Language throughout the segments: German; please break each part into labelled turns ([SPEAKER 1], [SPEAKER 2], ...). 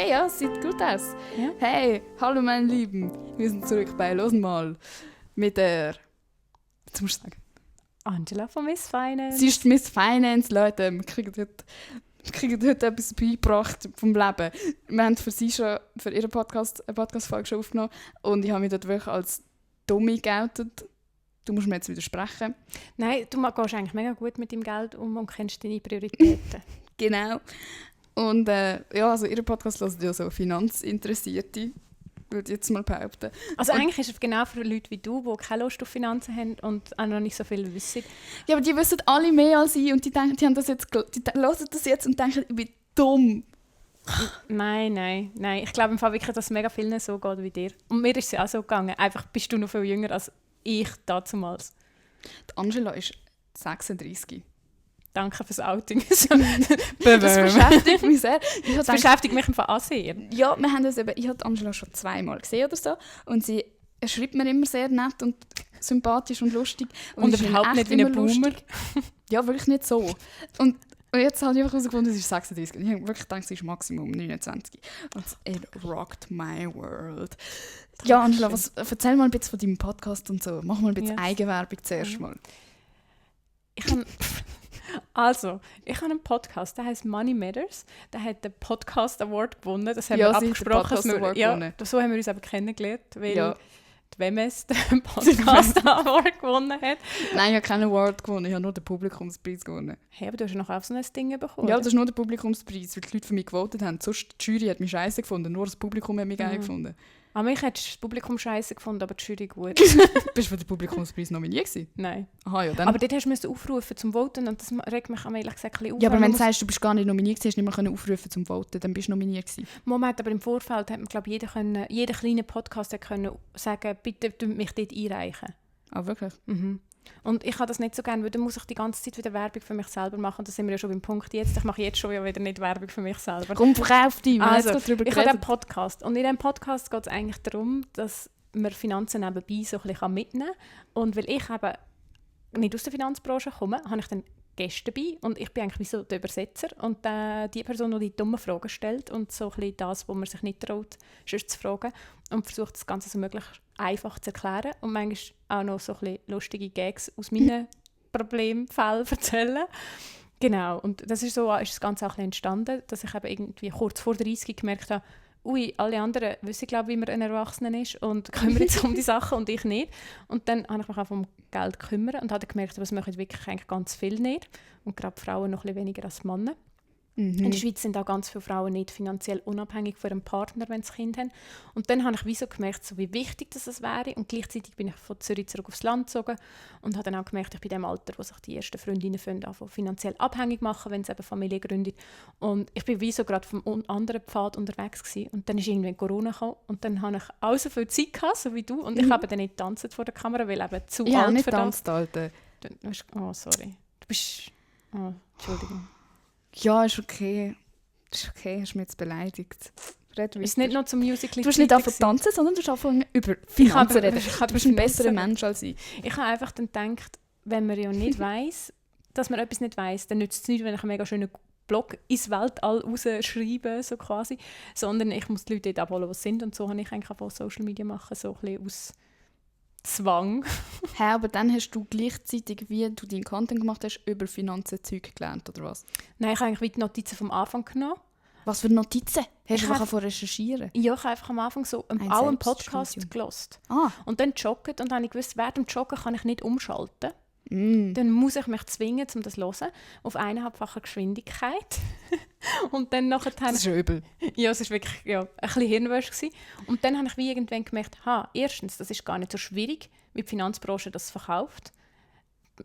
[SPEAKER 1] Hey, ja, sieht gut aus.
[SPEAKER 2] Ja.
[SPEAKER 1] Hey, hallo meine Lieben. Wir sind zurück bei «Losen mal» mit der... Jetzt musst du sagen.
[SPEAKER 2] Angela von Miss Finance.
[SPEAKER 1] Sie ist Miss Finance, Leute. Wir kriegen heute etwas beigebracht vom Leben. Wir haben für sie schon, für ihren Podcast, eine Podcast-Folge schon aufgenommen. Und ich habe mich dort wirklich als Dummy geoutet. Du musst mir jetzt widersprechen.
[SPEAKER 2] Nein, du gehst eigentlich mega gut mit deinem Geld um und kennst deine Prioritäten.
[SPEAKER 1] Genau. Und ja, also ihren Podcast hören ja so Finanzinteressierte, würde ich jetzt mal behaupten.
[SPEAKER 2] Also
[SPEAKER 1] und,
[SPEAKER 2] eigentlich ist es genau für Leute wie du, die keine Lust auf Finanzen haben und auch noch nicht so viel wissen.
[SPEAKER 1] Ja, aber die wissen alle mehr als ich und die denken, die hören das jetzt und denken, ich bin dumm.
[SPEAKER 2] Nein. Ich glaube im Fall wirklich, dass es mega vielen so geht wie dir. Und mir ist es ja auch so gegangen. Einfach bist du noch viel jünger als ich damals.
[SPEAKER 1] Die Angela ist 36.
[SPEAKER 2] Danke fürs Outing.
[SPEAKER 1] Das beschäftigt mich sehr.
[SPEAKER 2] Das beschäftigt mich im Fall auch sehr.
[SPEAKER 1] Ja, wir haben das eben, ich habe Angela schon 2-mal gesehen oder so und sie schreibt mir immer sehr nett und sympathisch und lustig.
[SPEAKER 2] Und überhaupt nicht wie ein Boomer.
[SPEAKER 1] Ja, wirklich nicht so. Und jetzt habe ich einfach herausgefunden, sie ist 36. Und ich habe wirklich gedacht, sie ist Maximum 29. Und it rocked my world. Ja, Angela, erzähl mal ein bisschen von deinem Podcast und so. Mach mal ein bisschen Eigenwerbung zuerst mal.
[SPEAKER 2] Ich habe einen Podcast, der heißt Money Matters. Der hat den Podcast Award gewonnen. Das haben
[SPEAKER 1] ja,
[SPEAKER 2] wir abgesprochen. So haben wir uns aber kennengelernt, weil die WMS den Podcast Award gewonnen hat.
[SPEAKER 1] Nein, ich habe keinen Award gewonnen, ich habe nur den Publikumspreis gewonnen.
[SPEAKER 2] Hey, aber du hast ja noch auch so ein Ding bekommen.
[SPEAKER 1] Ja, das ist nur der Publikumspreis, weil die Leute für mich gewotet haben. Sonst die Jury hat mich scheiße gefunden, nur das Publikum hat mich geil gefunden.
[SPEAKER 2] Aber mich hat das Publikum scheiße gefunden, aber die Jury gut.
[SPEAKER 1] Bist du für den Publikumspreis nominiert gewesen?
[SPEAKER 2] Nein.
[SPEAKER 1] Aha, ja, dann.
[SPEAKER 2] Aber dort hast du aufrufen zum Voten und das regt mich ehrlich gesagt ein bisschen auf.
[SPEAKER 1] Ja, aber wenn du sagst, du bist gar nicht nominiert gewesen, hast du nicht mehr aufrufen zum Voten, dann bist du nominiert gewesen.
[SPEAKER 2] Moment, aber im Vorfeld hat man, glaube ich, jeder kleine Podcast hat können sagen, bitte mich dort einreichen.
[SPEAKER 1] Ah, wirklich?
[SPEAKER 2] Mhm. Und ich habe das nicht so gerne, weil dann muss ich die ganze Zeit wieder Werbung für mich selber machen. Und da sind wir ja schon beim Punkt jetzt. Ich mache jetzt schon wieder nicht Werbung für mich selber.
[SPEAKER 1] Komm, verkauf dich.
[SPEAKER 2] Also, ich habe einen Podcast. Und in diesem Podcast geht es eigentlich darum, dass man Finanzen nebenbei so ein bisschen mitnehmen kann. Und weil ich eben nicht aus der Finanzbranche komme, habe ich dann Gäste dabei. Und ich bin eigentlich wie so der Übersetzer. Und die Person, die dummen Fragen stellt und so ein bisschen das, wo man sich nicht traut, sonst zu fragen. Und versucht, das Ganze so möglichst einfach zu erklären. Und manchmal auch noch so ein bisschen lustige Gags aus meinen Problemfällen erzählen. Genau. Und das ist das Ganze auch ein bisschen entstanden, dass ich eben irgendwie kurz vor 30 gemerkt habe, alle anderen wissen, glaube ich, wie man ein Erwachsener ist und kümmern sich um die Sachen und ich nicht. Und dann habe ich mich auch um Geld gekümmert und habe gemerkt, das machen wirklich eigentlich ganz viel nicht. Und gerade Frauen noch ein bisschen weniger als Männer. Mhm. In der Schweiz sind auch ganz viele Frauen nicht finanziell unabhängig von ihrem Partner, wenn sie Kinder haben. Und dann habe ich so gemerkt, so wie wichtig das wäre. Und gleichzeitig bin ich von Zürich zurück aufs Land gezogen und habe dann auch gemerkt, ich bin in dem Alter, wo sich die ersten Freundinnen finanziell abhängig machen, wenn sie eben Familie gründet. Und ich bin so gerade vom anderen Pfad unterwegs gewesen. Und dann ist irgendwann Corona gekommen und dann habe ich auch so viel Zeit gehabt, so wie du. Und ich habe dann nicht getanzt vor der Kamera, weil eben zu alt
[SPEAKER 1] nicht
[SPEAKER 2] für das.
[SPEAKER 1] Alter.
[SPEAKER 2] Oh, sorry. Du bist... Oh, Entschuldigung.
[SPEAKER 1] Ja, ist okay. Ist okay, hast du mich jetzt beleidigt.
[SPEAKER 2] Ist nicht nur zum Musical.
[SPEAKER 1] Du hast nicht angefangen tanzen, sondern du hast angefangen über Finanzen reden. Du bist ein besserer Mensch als ich.
[SPEAKER 2] Ich habe einfach dann gedacht, wenn man ja nicht weiss, dass man etwas nicht weiss, dann nützt es nicht, wenn ich einen mega schönen Blog ins Weltall rausschreibe, so quasi. Sondern ich muss die Leute dort abholen, was sie sind. Und so habe ich eigentlich auch Social Media machen, so ein bisschen aus Zwang.
[SPEAKER 1] Hey, aber dann hast du gleichzeitig, wie du deinen Content gemacht hast, über Finanzen-Zeug gelernt, oder was?
[SPEAKER 2] Nein, ich habe eigentlich die Notizen vom Anfang genommen.
[SPEAKER 1] Was für Notizen? Hast du einfach recherchieren?
[SPEAKER 2] Ja, ich habe einfach am Anfang so auch einen Podcast gehört. Und dann joggt und dann habe ich gewusst, während dem Joggen kann ich nicht umschalten. Dann muss ich mich zwingen, um das zu hören, auf 1,5-fache Geschwindigkeit. Und dann nachher...
[SPEAKER 1] Das ist übel.
[SPEAKER 2] Ja, es war wirklich ein bisschen Hirnwäsche gewesen. Und dann habe ich wie irgendwann gemerkt, erstens, das ist gar nicht so schwierig, wie die Finanzbranche das verkauft.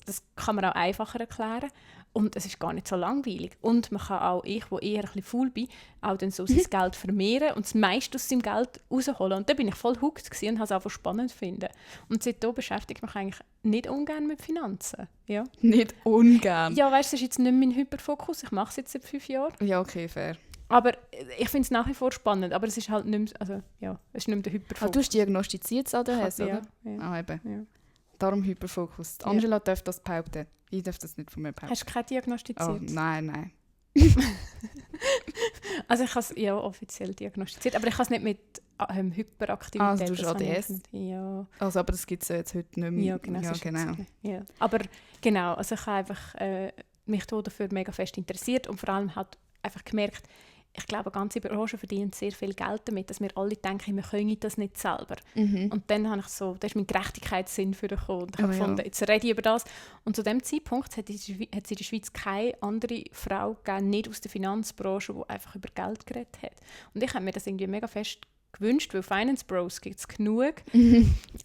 [SPEAKER 2] Das kann man auch einfacher erklären. Und es ist gar nicht so langweilig. Und man kann auch, wo eher ein bisschen faul bin, auch dann so sein Geld vermehren und das meiste aus seinem Geld rausholen. Und da bin ich voll hooked und habe es auch spannend gefunden. Und seitdem beschäftige ich mich eigentlich nicht ungern mit Finanzen. Ja.
[SPEAKER 1] Nicht ungern?
[SPEAKER 2] Ja, weißt du, das ist jetzt nicht mein Hyperfokus. Ich mache es jetzt seit 5 Jahren.
[SPEAKER 1] Ja, okay, fair.
[SPEAKER 2] Aber ich finde es nach wie vor spannend. Aber es ist halt nicht mehr, es ist nicht mehr der Hyperfokus.
[SPEAKER 1] Du hast diagnostiziert an der Hesse, oder?
[SPEAKER 2] Ja.
[SPEAKER 1] Eben.
[SPEAKER 2] Ja.
[SPEAKER 1] Darum Hyperfokus. Angela darf das behaupten. Ich darf das nicht von mir behaupten.
[SPEAKER 2] Hast du keine diagnostiziert?
[SPEAKER 1] Oh, nein.
[SPEAKER 2] Also ich habe es ja offiziell diagnostiziert, aber ich habe es nicht mit Hyperaktivität.
[SPEAKER 1] Also du hast ADS?
[SPEAKER 2] Ja.
[SPEAKER 1] Also, aber das gibt es ja jetzt heute nicht mehr.
[SPEAKER 2] Ja, genau.
[SPEAKER 1] Ja, genau.
[SPEAKER 2] Ja. Aber genau, also ich habe einfach mich dafür mega fest interessiert und vor allem halt einfach gemerkt, ich glaube, eine ganze Branche verdient sehr viel Geld damit, dass wir alle denken, wir können das nicht selber. Und dann habe ich so, da ist mein Gerechtigkeitssinn für gekommen. Und ich habe gefunden, jetzt rede ich über das. Und zu dem Zeitpunkt hat es in der Schweiz keine andere Frau gegeben, nicht aus der Finanzbranche, die einfach über Geld geredet hat. Und ich habe mir das irgendwie mega fest gewünscht, weil Finance Bros gibt es genug.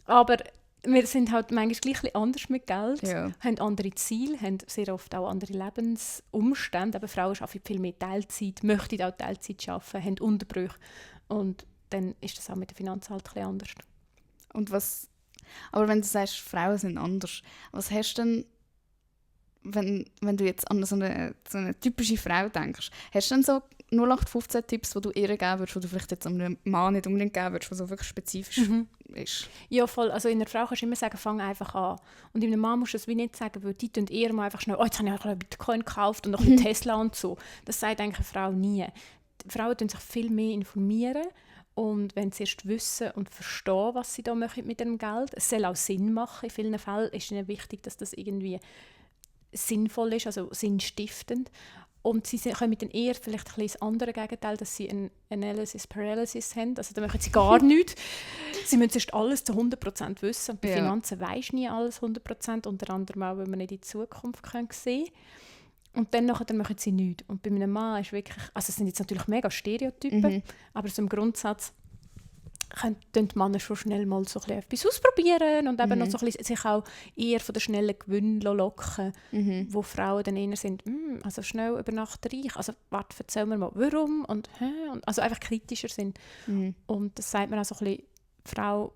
[SPEAKER 2] Aber wir sind halt manchmal gleich ein bisschen anders mit Geld, haben andere Ziele, haben sehr oft auch andere Lebensumstände. Aber Frauen arbeiten viel mehr Teilzeit, möchten auch Teilzeit arbeiten, haben Unterbrüche. Und dann ist das auch mit der Finanz halt ein bisschen anders.
[SPEAKER 1] Und aber wenn du sagst, Frauen sind anders, was hast du denn, wenn du jetzt an so eine typische Frau denkst, hast du denn so 0815 Tipps, die du ihr geben würdest, die du vielleicht jetzt einem Mann nicht unbedingt geben würdest, was so wirklich spezifisch ist?
[SPEAKER 2] Ja, voll. Also in einer Frau kannst du immer sagen, fang einfach an. Und in einem Mann musst du das wie nicht sagen, weil die tun eher mal einfach schnell, jetzt habe ich ein Bitcoin gekauft und noch ein Tesla und so. Das sagt eigentlich eine Frau nie. Die Frauen tun sich viel mehr informieren. Und wenn sie erst wissen und verstehen, was sie da machen mit dem Geld, es soll auch Sinn machen. In vielen Fällen ist ihnen wichtig, dass das irgendwie sinnvoll ist, also sinnstiftend. Und sie kommen dann eher vielleicht ein bisschen das andere Gegenteil, dass sie ein Analysis Paralysis haben. Also da machen sie gar nichts. Sie müssen erst alles zu 100% wissen. Und bei Finanzen weisst du nie alles 100%, unter anderem auch, weil man nicht in die Zukunft sehen können. Und dann machen sie nichts. Und bei einem Mann ist wirklich, also es sind jetzt natürlich mega Stereotypen, aber so im Grundsatz können die Männer schon schnell mal so etwas ausprobieren und eben noch so ein bisschen sich auch eher von den schnellen Gewinnen locken, wo Frauen dann eher sind, also schnell über Nacht reich, also warte, erzähl mir mal, warum und also einfach kritischer sind. Und das sagt man auch so ein bisschen, Frau,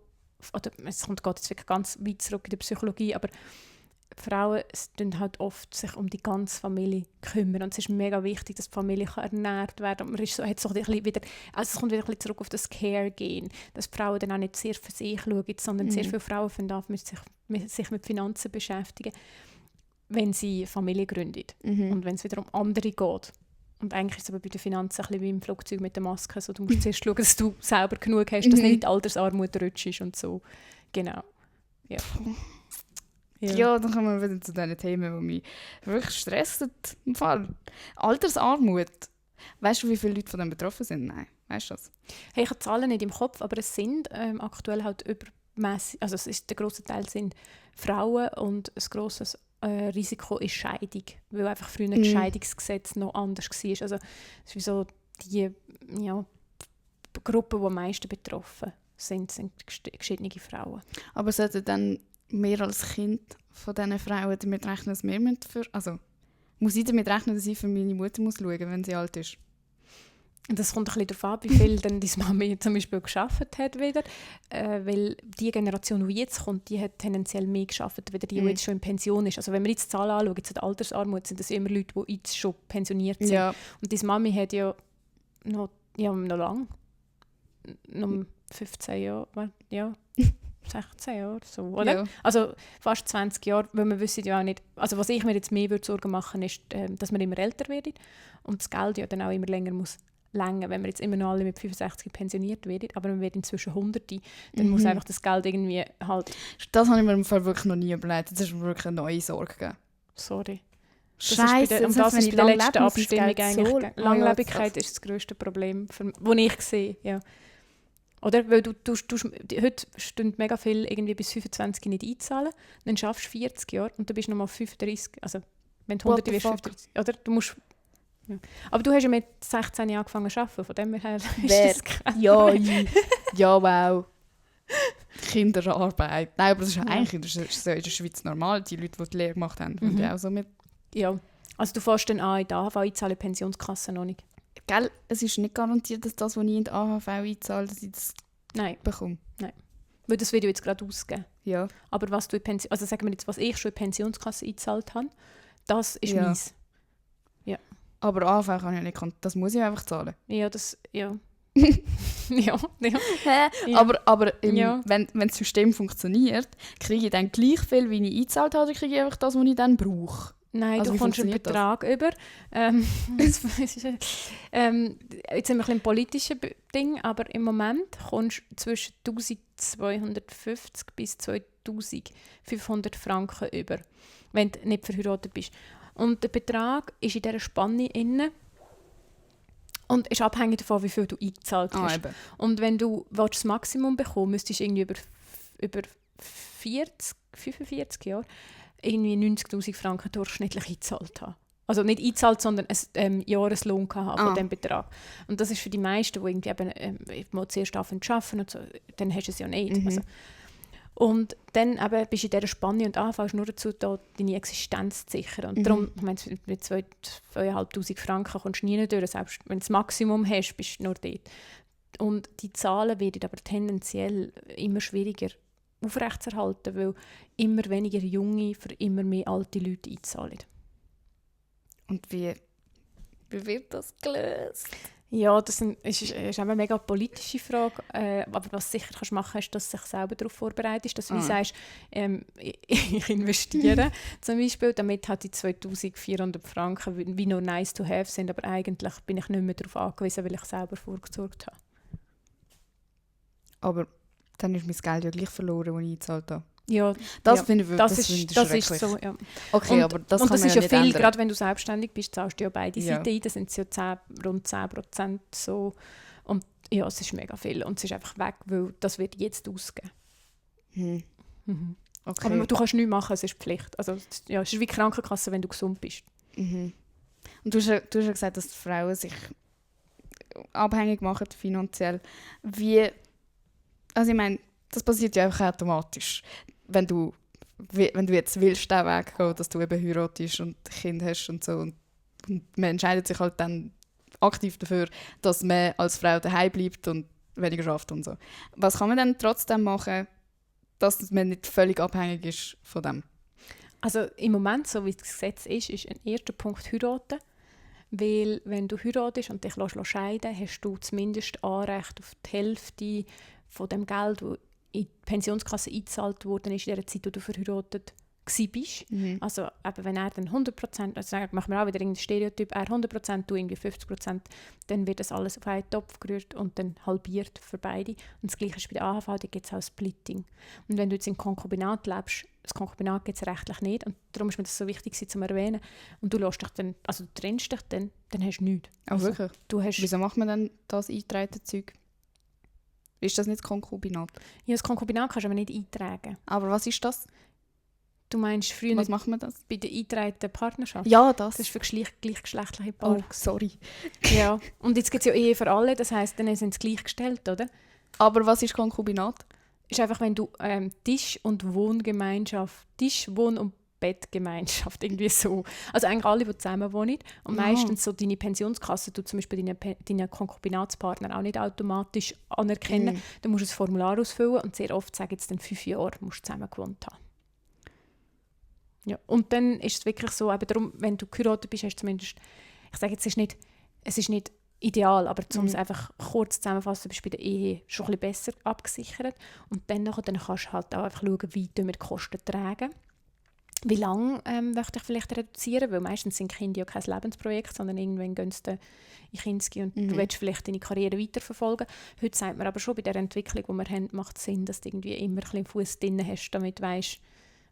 [SPEAKER 2] oder es geht jetzt wirklich ganz weit zurück in der Psychologie, aber Frauen kümmern halt oft sich um die ganze Familie kümmern und es ist mega wichtig, dass die Familie ernährt werden kann. Man ist so, hat so ein bisschen wieder, also es kommt wieder ein bisschen zurück auf das Care-Gehen, dass die Frauen dann auch nicht sehr für sich schauen, sondern sehr viele Frauen fangen sich mit Finanzen beschäftigen, wenn sie Familie gründen und wenn es wieder um andere geht. Und eigentlich ist es aber bei den Finanzen ein bisschen wie im Flugzeug mit der Maske, so, du musst zuerst schauen, dass du selber genug hast, dass nicht in die Altersarmut rutschst und so. Genau. Ja.
[SPEAKER 1] Ja, dann kommen wir wieder zu diesen Themen, die mich wirklich stressen. Im Fall Altersarmut. Weißt du, wie viele Leute von dem betroffen sind? Nein. Weißt du das?
[SPEAKER 2] Hey, ich habe die Zahlen nicht im Kopf, aber es sind aktuell halt übermässig, also der grosse Teil sind Frauen und ein grosses Risiko ist Scheidung, weil einfach früher das Scheidungsgesetz noch anders war. Also es ist wie so die Gruppe, die am meisten betroffen sind geschiedene Frauen.
[SPEAKER 1] Aber sollten dann wir als Kind von diesen Frauen damit rechnen, dass wir muss ich damit rechnen, dass ich für meine Mutter muss schauen, wenn sie alt ist?
[SPEAKER 2] Das kommt ein bisschen darauf an, wie viel dann deine Mami zum Beispiel gearbeitet hat wieder. Weil die Generation, die jetzt kommt, die hat tendenziell mehr gearbeitet, als die jetzt schon in Pension ist. Also wenn wir jetzt die Zahlen anschauen, jetzt die Altersarmut, sind das immer Leute, die jetzt schon pensioniert sind. Ja. Und deine Mami hat ja noch lang, noch 15 Jahre, 16 Jahre so, oder? Ja. Also fast 20 Jahre, weil wir wissen ja auch nicht, also was ich mir jetzt mehr Sorgen machen würde, ist, dass wir immer älter werden und das Geld ja dann auch immer länger muss länger, wenn wir jetzt immer noch alle mit 65 pensioniert werden, aber wir werden inzwischen 100, dann muss einfach das Geld irgendwie halt...
[SPEAKER 1] Das habe ich mir im Fall wirklich noch nie überlegt, das ist mir wirklich eine neue Sorge gegeben.
[SPEAKER 2] Sorry.
[SPEAKER 1] Scheiße,
[SPEAKER 2] das ist bei der letzten Abstimmung eigentlich. So Langlebigkeit ist das grösste Problem, das ich sehe, ja. Oder? Weil heute stehen mega viel irgendwie bis 25 nicht einzahlen, dann schaffst du 40 Jahre und dann bist du nochmal 35, also wenn du 100 wirst, 35, oder? Du musst... Ja. Aber du hast ja mit 16 Jahren angefangen zu arbeiten, von dem her ist das krass.
[SPEAKER 1] Ja, wow. Kinderarbeit. Nein, aber das ist ja eigentlich in der Schweiz normal. Die Leute, die die Lehre gemacht haben, die auch so mit...
[SPEAKER 2] Ja, also du fährst dann an in die AHV einzahlen, die Pensionskasse noch nicht.
[SPEAKER 1] Gell, es ist nicht garantiert, dass das, was ich in die AHV einzahle, dass ich das bekomme.
[SPEAKER 2] Nein, weil das wird jetzt gerade ausgeben.
[SPEAKER 1] Ja.
[SPEAKER 2] Aber was du also sagen wir jetzt, was ich schon in die Pensionskasse eingezahlt habe, das ist meins. Ja.
[SPEAKER 1] Aber AHV kann ich nicht, das muss ich einfach zahlen.
[SPEAKER 2] Ja, das, ja.
[SPEAKER 1] ja. Aber wenn das System funktioniert, kriege ich dann gleich viel, wie ich eingezahlt habe, oder kriege ich einfach das, was ich dann brauche?
[SPEAKER 2] Nein,
[SPEAKER 1] Also
[SPEAKER 2] du
[SPEAKER 1] wie
[SPEAKER 2] kommst einen
[SPEAKER 1] funktioniert das?
[SPEAKER 2] Betrag über. Jetzt sind wir ein bisschen politisches Ding, aber im Moment kommst du zwischen 1250 bis 2500 Franken über, wenn du nicht verheiratet bist. Und der Betrag ist in dieser Spanne inne und ist abhängig davon, wie viel du eingezahlt hast.
[SPEAKER 1] Eben.
[SPEAKER 2] Und wenn du das Maximum bekommen müsstest du irgendwie über 45 Jahre irgendwie 90'000 Franken durchschnittlich eingezahlt haben. Also nicht eingezahlt, sondern einen Jahreslohn haben von diesem Betrag. Und das ist für die meisten, die irgendwie mal zuerst arbeiten und so, dann hast du es ja nicht.
[SPEAKER 1] Mhm.
[SPEAKER 2] Also, und dann eben bist du in dieser Spanne und anfängst nur dazu, da deine Existenz zu sichern. Und darum, ich meine, mit 2'500 Franken kommst du nie durch. Selbst wenn du das Maximum hast, bist du nur dort. Und die Zahlen werden aber tendenziell immer schwieriger aufrechtzuerhalten, weil immer weniger Junge für immer mehr alte Leute einzahlen.
[SPEAKER 1] Und wie wird das gelöst?
[SPEAKER 2] Ja, das ist eine mega politische Frage. Aber was du sicher kannst machen, ist, dass du dich selber darauf vorbereitest. Dass du wie sagst, ich investiere zum Beispiel, damit halt die 2400 Franken wie nur nice to have sind, aber eigentlich bin ich nicht mehr darauf angewiesen, weil ich selber vorgesorgt habe.
[SPEAKER 1] Aber dann ist mein Geld ja gleich verloren, das ich eingezahlt habe.
[SPEAKER 2] Ja,
[SPEAKER 1] Das
[SPEAKER 2] ja,
[SPEAKER 1] finde ich wirklich
[SPEAKER 2] das
[SPEAKER 1] schrecklich.
[SPEAKER 2] ist so, ja.
[SPEAKER 1] Okay, aber das
[SPEAKER 2] und
[SPEAKER 1] kann
[SPEAKER 2] das
[SPEAKER 1] man
[SPEAKER 2] ist
[SPEAKER 1] ja
[SPEAKER 2] ja
[SPEAKER 1] nicht
[SPEAKER 2] viel,
[SPEAKER 1] ändern.
[SPEAKER 2] gerade wenn du selbstständig bist, zahlst du ja beide
[SPEAKER 1] Ja.
[SPEAKER 2] Seiten ein, das sind ja rund 10% so. Und ja, es ist mega viel und es ist einfach weg, weil das wird jetzt ausgegeben.
[SPEAKER 1] Mhm. Okay.
[SPEAKER 2] Aber du kannst nichts machen, es ist Pflicht. Also, ja, es ist wie Krankenkasse, wenn du gesund bist.
[SPEAKER 1] Mhm. Und du hast ja gesagt, dass die Frauen sich abhängig machen finanziell. Also ich meine, das passiert ja einfach automatisch. Wenn du jetzt willst, den Weg gehen, dass du eben heiratest und Kind hast und so. Und man entscheidet sich halt dann aktiv dafür, dass man als Frau daheim bleibt und weniger arbeitet und so. Was kann man dann trotzdem machen, dass man nicht völlig abhängig ist von dem?
[SPEAKER 2] Also im Moment, so wie das Gesetz ist ein erster Punkt heiraten. Weil wenn du heiratest und dich scheiden lässt, hast du zumindest Anrecht auf die Hälfte von dem Geld, das in die Pensionskasse eingezahlt worden ist, in der Zeit, wo du verheiratet warst.
[SPEAKER 1] Mhm.
[SPEAKER 2] Also eben, wenn er dann 100%, also machen wir auch wieder irgendein Stereotyp, er 100%, du irgendwie 50%, dann wird das alles auf einen Topf gerührt und dann halbiert für beide. Und das Gleiche ist bei der AHV, da gibt es auch Splitting. Und wenn du jetzt im Konkubinat lebst, das Konkubinat gibt es rechtlich nicht und darum ist mir das so wichtig zu erwähnen. Und du lässt dich dann, also du trennst dich dann hast du nichts.
[SPEAKER 1] Also, wirklich?
[SPEAKER 2] Du hast,
[SPEAKER 1] Wieso macht man dann das eingetragene Zeug? Ist das nicht das Konkubinat?
[SPEAKER 2] ja, das Konkubinat kannst du aber nicht eintragen.
[SPEAKER 1] Aber was ist das?
[SPEAKER 2] Du meinst früher
[SPEAKER 1] Was macht man das?
[SPEAKER 2] bei der eingetragenen Partnerschaft?
[SPEAKER 1] Ja, das.
[SPEAKER 2] Das ist für gleichgeschlechtliche Paare.
[SPEAKER 1] Oh, sorry.
[SPEAKER 2] Ja. Und jetzt gibt es ja Ehe für alle, das heisst, dann sind sie gleichgestellt, oder?
[SPEAKER 1] Aber was ist Konkubinat?
[SPEAKER 2] Ist einfach, wenn du Tisch- und Wohngemeinschaft, Tisch-, Wohn- und Bettgemeinschaft, irgendwie so. Also eigentlich alle, die zusammen wohnen. Und
[SPEAKER 1] Ja.
[SPEAKER 2] meistens so deine Pensionskasse tut zum Beispiel deinen Konkubinatspartner auch nicht automatisch anerkennen.
[SPEAKER 1] Mhm.
[SPEAKER 2] Du musst ein Formular ausfüllen und sehr oft sagen jetzt dann 5 Jahre musst du zusammen gewohnt haben. Ja. Und dann ist es wirklich so, eben darum, wenn du geheiratet bist, hast du zumindest, ich sage jetzt, es ist nicht ideal, aber um es einfach kurz zusammenzufassen, bist du bei der Ehe schon ein bisschen besser abgesichert. Und dann kannst du halt auch einfach schauen, wie wir die Kosten tragen. Wie lange möchte ich vielleicht reduzieren? Weil meistens sind Kinder ja kein Lebensprojekt, sondern irgendwann gehen sie in Kinski und du willst vielleicht deine Karriere weiterverfolgen. Heute sagt man aber schon, bei der Entwicklung, die wir haben, macht es Sinn, dass du irgendwie immer ein bisschen Fuß drin hast, damit du weißt,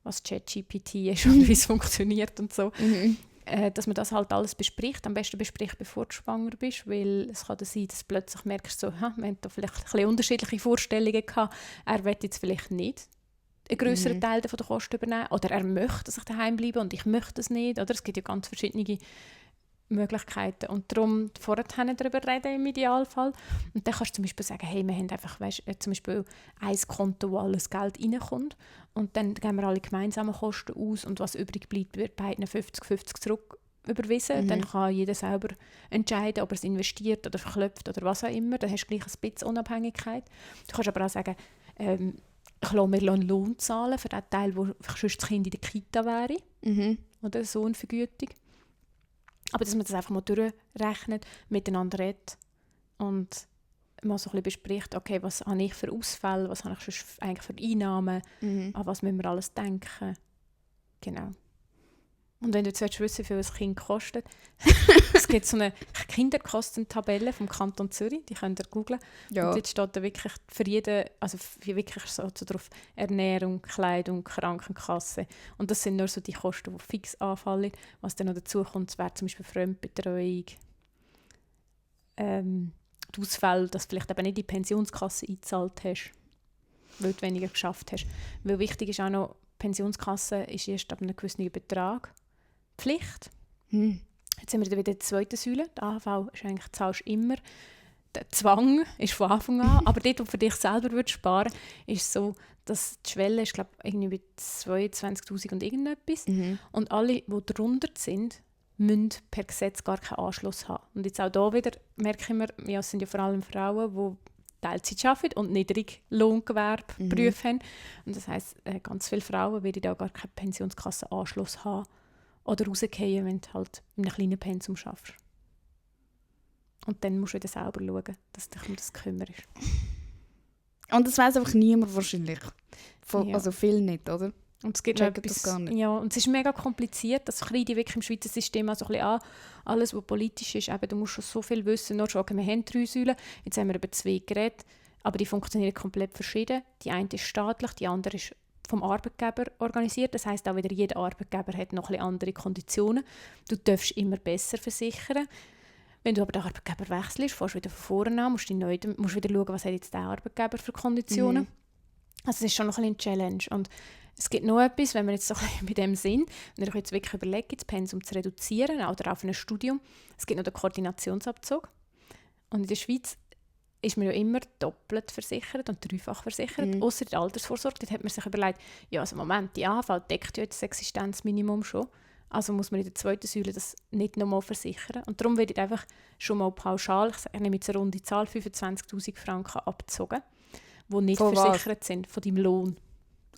[SPEAKER 2] was ChatGPT ist und wie es funktioniert und so. Dass man das halt alles bespricht. Am besten bespricht, bevor du schwanger bist, weil es kann sein, dass du plötzlich merkst, so, wir haben da vielleicht ein bisschen unterschiedliche Vorstellungen gehabt. Er will jetzt vielleicht nicht einen grösseren Teil der Kosten übernehmen oder er möchte, dass ich daheim bleibe und ich möchte es nicht. Oder? Es gibt ja ganz verschiedene Möglichkeiten. Und darum vorher darüber reden im Idealfall. Und dann kannst du zum Beispiel sagen, hey, wir haben einfach zum Beispiel ein Konto, wo alles Geld reinkommt. Und dann geben wir alle gemeinsamen Kosten aus und was übrig bleibt, wird beiden 50-50 zurück überwiesen. Dann kann jeder selber entscheiden, ob er es investiert oder verklopft oder was auch immer. Dann hast du gleich ein bisschen Unabhängigkeit. Du kannst aber auch sagen, ich lasse mir einen Lohn zahlen für den Teil, wo sonst das Kind in der Kita wäre. Oder so eine Vergütung. Aber dass man das einfach mal durchrechnet, miteinander redet und mal so ein bisschen bespricht, okay, was habe ich für Ausfälle, was habe ich sonst eigentlich für Einnahmen, an was müssen wir alles denken. Genau. Und wenn du jetzt wissen willst, wie viel ein Kind kostet, es gibt so eine Kinderkostentabelle vom Kanton Zürich, die könnt ihr googlen.
[SPEAKER 1] Ja.
[SPEAKER 2] Und dort steht da wirklich für jeden, also für wirklich so drauf, Ernährung, Kleidung, Krankenkasse. Und das sind nur so die Kosten, die fix anfallen. Was dann noch dazu kommt, wäre zum Beispiel Fremdbetreuung, die Ausfälle, dass du vielleicht eben nicht in die Pensionskasse eingezahlt hast, weil du weniger geschafft hast. Weil wichtig ist auch noch, die Pensionskasse ist erst ab einem gewissen Betrag Pflicht. Jetzt sind wir wieder in der zweiten Säule. Die AHV ist eigentlich, zahlst immer. Der Zwang ist von Anfang an. Aber dort, wo du für dich selber sparen würdest, ist es so, dass die Schwelle ist, glaube ich, irgendwie bei 22'000 und irgendetwas. Und alle, die drunter sind, müssen per Gesetz gar keinen Anschluss haben. Und jetzt auch hier wieder merken wir, ja, es sind ja vor allem Frauen, die Teilzeit arbeiten und Niedriglohngewerbeberufe haben. Und das heisst, ganz viele Frauen werden auch gar keinen Pensionskassenanschluss haben oder rausgehen, wenn du halt in einem kleinen Pensum schaffst. Und dann musst du wieder selber schauen, dass du dich um das kümmerst.
[SPEAKER 1] Und das weiss einfach niemand wahrscheinlich.
[SPEAKER 2] Ja.
[SPEAKER 1] Also viel nicht, oder?
[SPEAKER 2] Und es gibt noch
[SPEAKER 1] Checken das gar nicht.
[SPEAKER 2] Ja, und es ist mega kompliziert, das kleide wirklich im Schweizer System also ein bisschen an. Alles, was politisch ist, eben, du musst schon so viel wissen. Nur schon, okay, wir haben 3 Säulen, jetzt haben wir über 2 geredet, aber die funktionieren komplett verschieden. Die eine ist staatlich, die andere ist vom Arbeitgeber organisiert. Das heisst auch wieder, jeder Arbeitgeber hat noch ein bisschen andere Konditionen. Du darfst immer besser versichern. Wenn du aber den Arbeitgeber wechselst, fährst du wieder von vorne an, musst wieder schauen, was hat jetzt der Arbeitgeber für Konditionen. Also es ist schon noch ein bisschen eine Challenge. Und es gibt noch etwas, wenn wir jetzt so ein bisschen bei dem sind, wenn ihr euch jetzt wirklich überlegt, das Pensum zu reduzieren oder auf ein Studium, es gibt noch den Koordinationsabzug. Und in der Schweiz ist man ja immer doppelt versichert und dreifach versichert, ausser die Altersvorsorge. Dort hat man sich überlegt, ja, also Moment, die AHV deckt ja jetzt das Existenzminimum schon. Also muss man in der zweiten Säule das nicht nochmal versichern. Und darum wird einfach schon mal pauschal, ich nehme jetzt eine runde Zahl, 25'000 Franken abgezogen, die nicht
[SPEAKER 1] von
[SPEAKER 2] versichert sind, von deinem Lohn.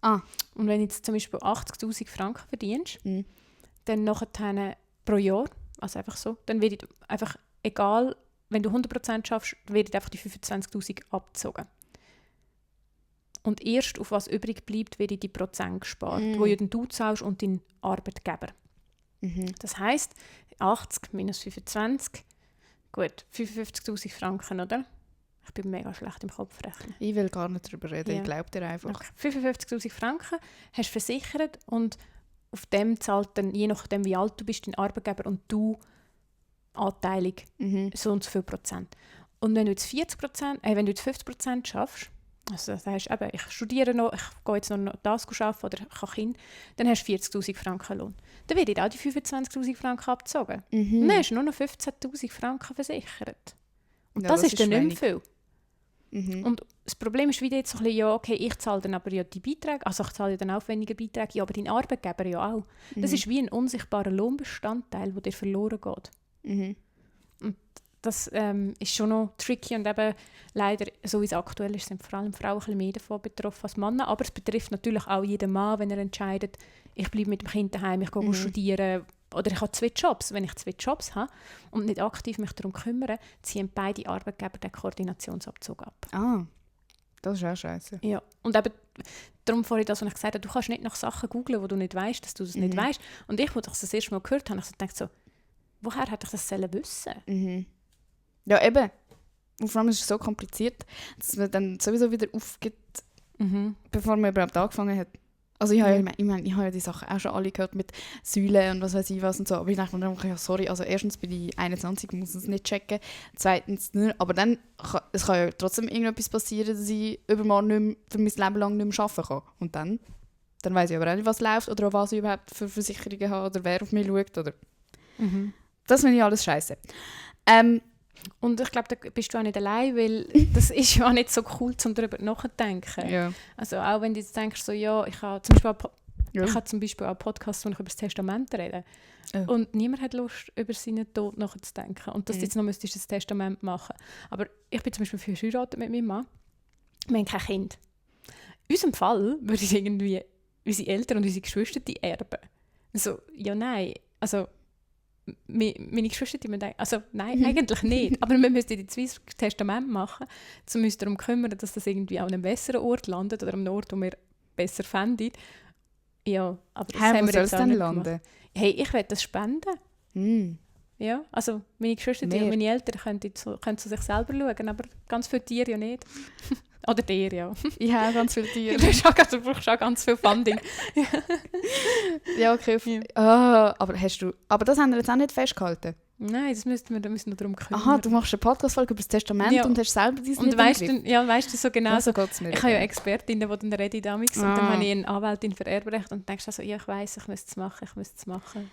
[SPEAKER 1] Ah.
[SPEAKER 2] Und wenn du jetzt zum Beispiel 80'000 Franken verdienst, dann nachher pro Jahr, also einfach so, dann wird einfach, egal, wenn du 100% schaffst, werden einfach die 25'000 abgezogen. Und erst auf was übrig bleibt, werden die Prozent gespart, die ja dann du zahlst und dein Arbeitgeber. Das heisst, 80 minus 25, gut, 55'000 Franken, oder? Ich bin mega schlecht im Kopfrechnen.
[SPEAKER 1] Ich will gar nicht darüber reden,
[SPEAKER 2] Ja.
[SPEAKER 1] ich glaube dir einfach.
[SPEAKER 2] Okay. 55'000 Franken hast du versichert und auf dem zahlt dann, je nachdem wie alt du bist, dein Arbeitgeber und du anteilig so und so viel Prozent. Und wenn du jetzt 50% schaffst, also das heisst, eben, ich studiere noch, ich gehe jetzt noch das arbeiten oder ich habe Kinder, dann hast du 40'000 Franken Lohn. Dann werden auch die 25'000 Franken abgezogen. Dann hast du nur noch 15'000 Franken versichert. Und
[SPEAKER 1] Ja,
[SPEAKER 2] das ist dann nicht mehr viel.
[SPEAKER 1] Mhm.
[SPEAKER 2] Und das Problem ist wieder jetzt so ein bisschen, ja, okay, ich zahle dann aber ja die Beiträge, also ich zahle ja dann auch weniger Beiträge, ja, aber dein Arbeitgeber ja auch. Das ist wie ein unsichtbarer Lohnbestandteil, der dir verloren geht. Und das ist schon noch tricky und eben leider, so wie es aktuell ist, sind vor allem Frauen ein bisschen mehr davon betroffen als Männer, aber es betrifft natürlich auch jeden Mann, wenn er entscheidet, ich bleibe mit dem Kind daheim, ich gehe studieren oder ich habe 2 Jobs. Wenn ich 2 Jobs habe und nicht aktiv mich darum kümmere, ziehen beide Arbeitgeber den Koordinationsabzug ab.
[SPEAKER 1] Ah, das ist auch scheiße.
[SPEAKER 2] Ja, und eben darum vorhin das, was ich gesagt habe, du kannst nicht nach Sachen googlen, wo du nicht weißt, dass du das nicht weißt. Und ich, als ich das erste Mal gehört habe, ich gedacht so, woher hätte ich das wissen?
[SPEAKER 1] Ja, eben. Und vor allem ist es so kompliziert, dass man dann sowieso wieder aufgibt, bevor man überhaupt angefangen hat. Also ich habe ja die Sachen auch schon alle gehört mit Säulen und was weiß ich was und so. Aber ich dachte mir dann, ja, sorry, also erstens bin ich 21, muss es nicht checken. Zweitens, aber dann es kann ja trotzdem irgendetwas passieren, dass ich übermorgen nicht mehr, für mein Leben lang nicht mehr arbeiten kann. Und dann weiss ich aber auch nicht, was läuft oder auch was ich überhaupt für Versicherungen habe oder wer auf mich schaut. Oder. Das finde ich alles scheiße.
[SPEAKER 2] Und ich glaube, da bist du auch nicht allein, weil das ist ja auch nicht so cool, um darüber nachzudenken.
[SPEAKER 1] Ja.
[SPEAKER 2] Also auch wenn du jetzt denkst, so, ja, ich habe zum Beispiel auch einen Podcast, wo ich über das Testament rede. Und niemand hat Lust, über seinen Tod nachzudenken. Und dass du jetzt noch müsstest das Testament machen. Aber ich bin zum Beispiel verheiratet mit meinem Mann. Wir haben kein Kind. In unserem Fall würde ich irgendwie unsere Eltern und unsere Geschwister erben. Also, ja, nein. Also, meine Geschwister, die denken, also nein, eigentlich nicht. Aber wir müssten jetzt ein Testament machen, um uns darum kümmern, dass das irgendwie an einem besseren Ort landet oder an einem Ort, wo wir besser fänden. Ja, aber das haben wir jetzt auch nicht gemacht. Hey, ich will das spenden. Ja, also meine Geschwister und meine Eltern können zu sich selber schauen, aber ganz viele Tiere ja nicht. Oder dir, ja.
[SPEAKER 1] Ja, ganz viele Tiere.
[SPEAKER 2] Du brauchst auch ganz viel Funding.
[SPEAKER 1] Ja, okay. Aber das haben wir jetzt auch nicht festgehalten?
[SPEAKER 2] Nein, da müssen wir darum kümmern.
[SPEAKER 1] Aha, du machst eine Podcast-Folge über das Testament und hast selber dies nicht
[SPEAKER 2] weißt du so genau,
[SPEAKER 1] so geht's mir.
[SPEAKER 2] Ich habe ja Expertinnen, die dann reden damals und dann habe ich eine Anwältin für Erbrecht und denkst also, ja, ich weiss, ich müsste es machen.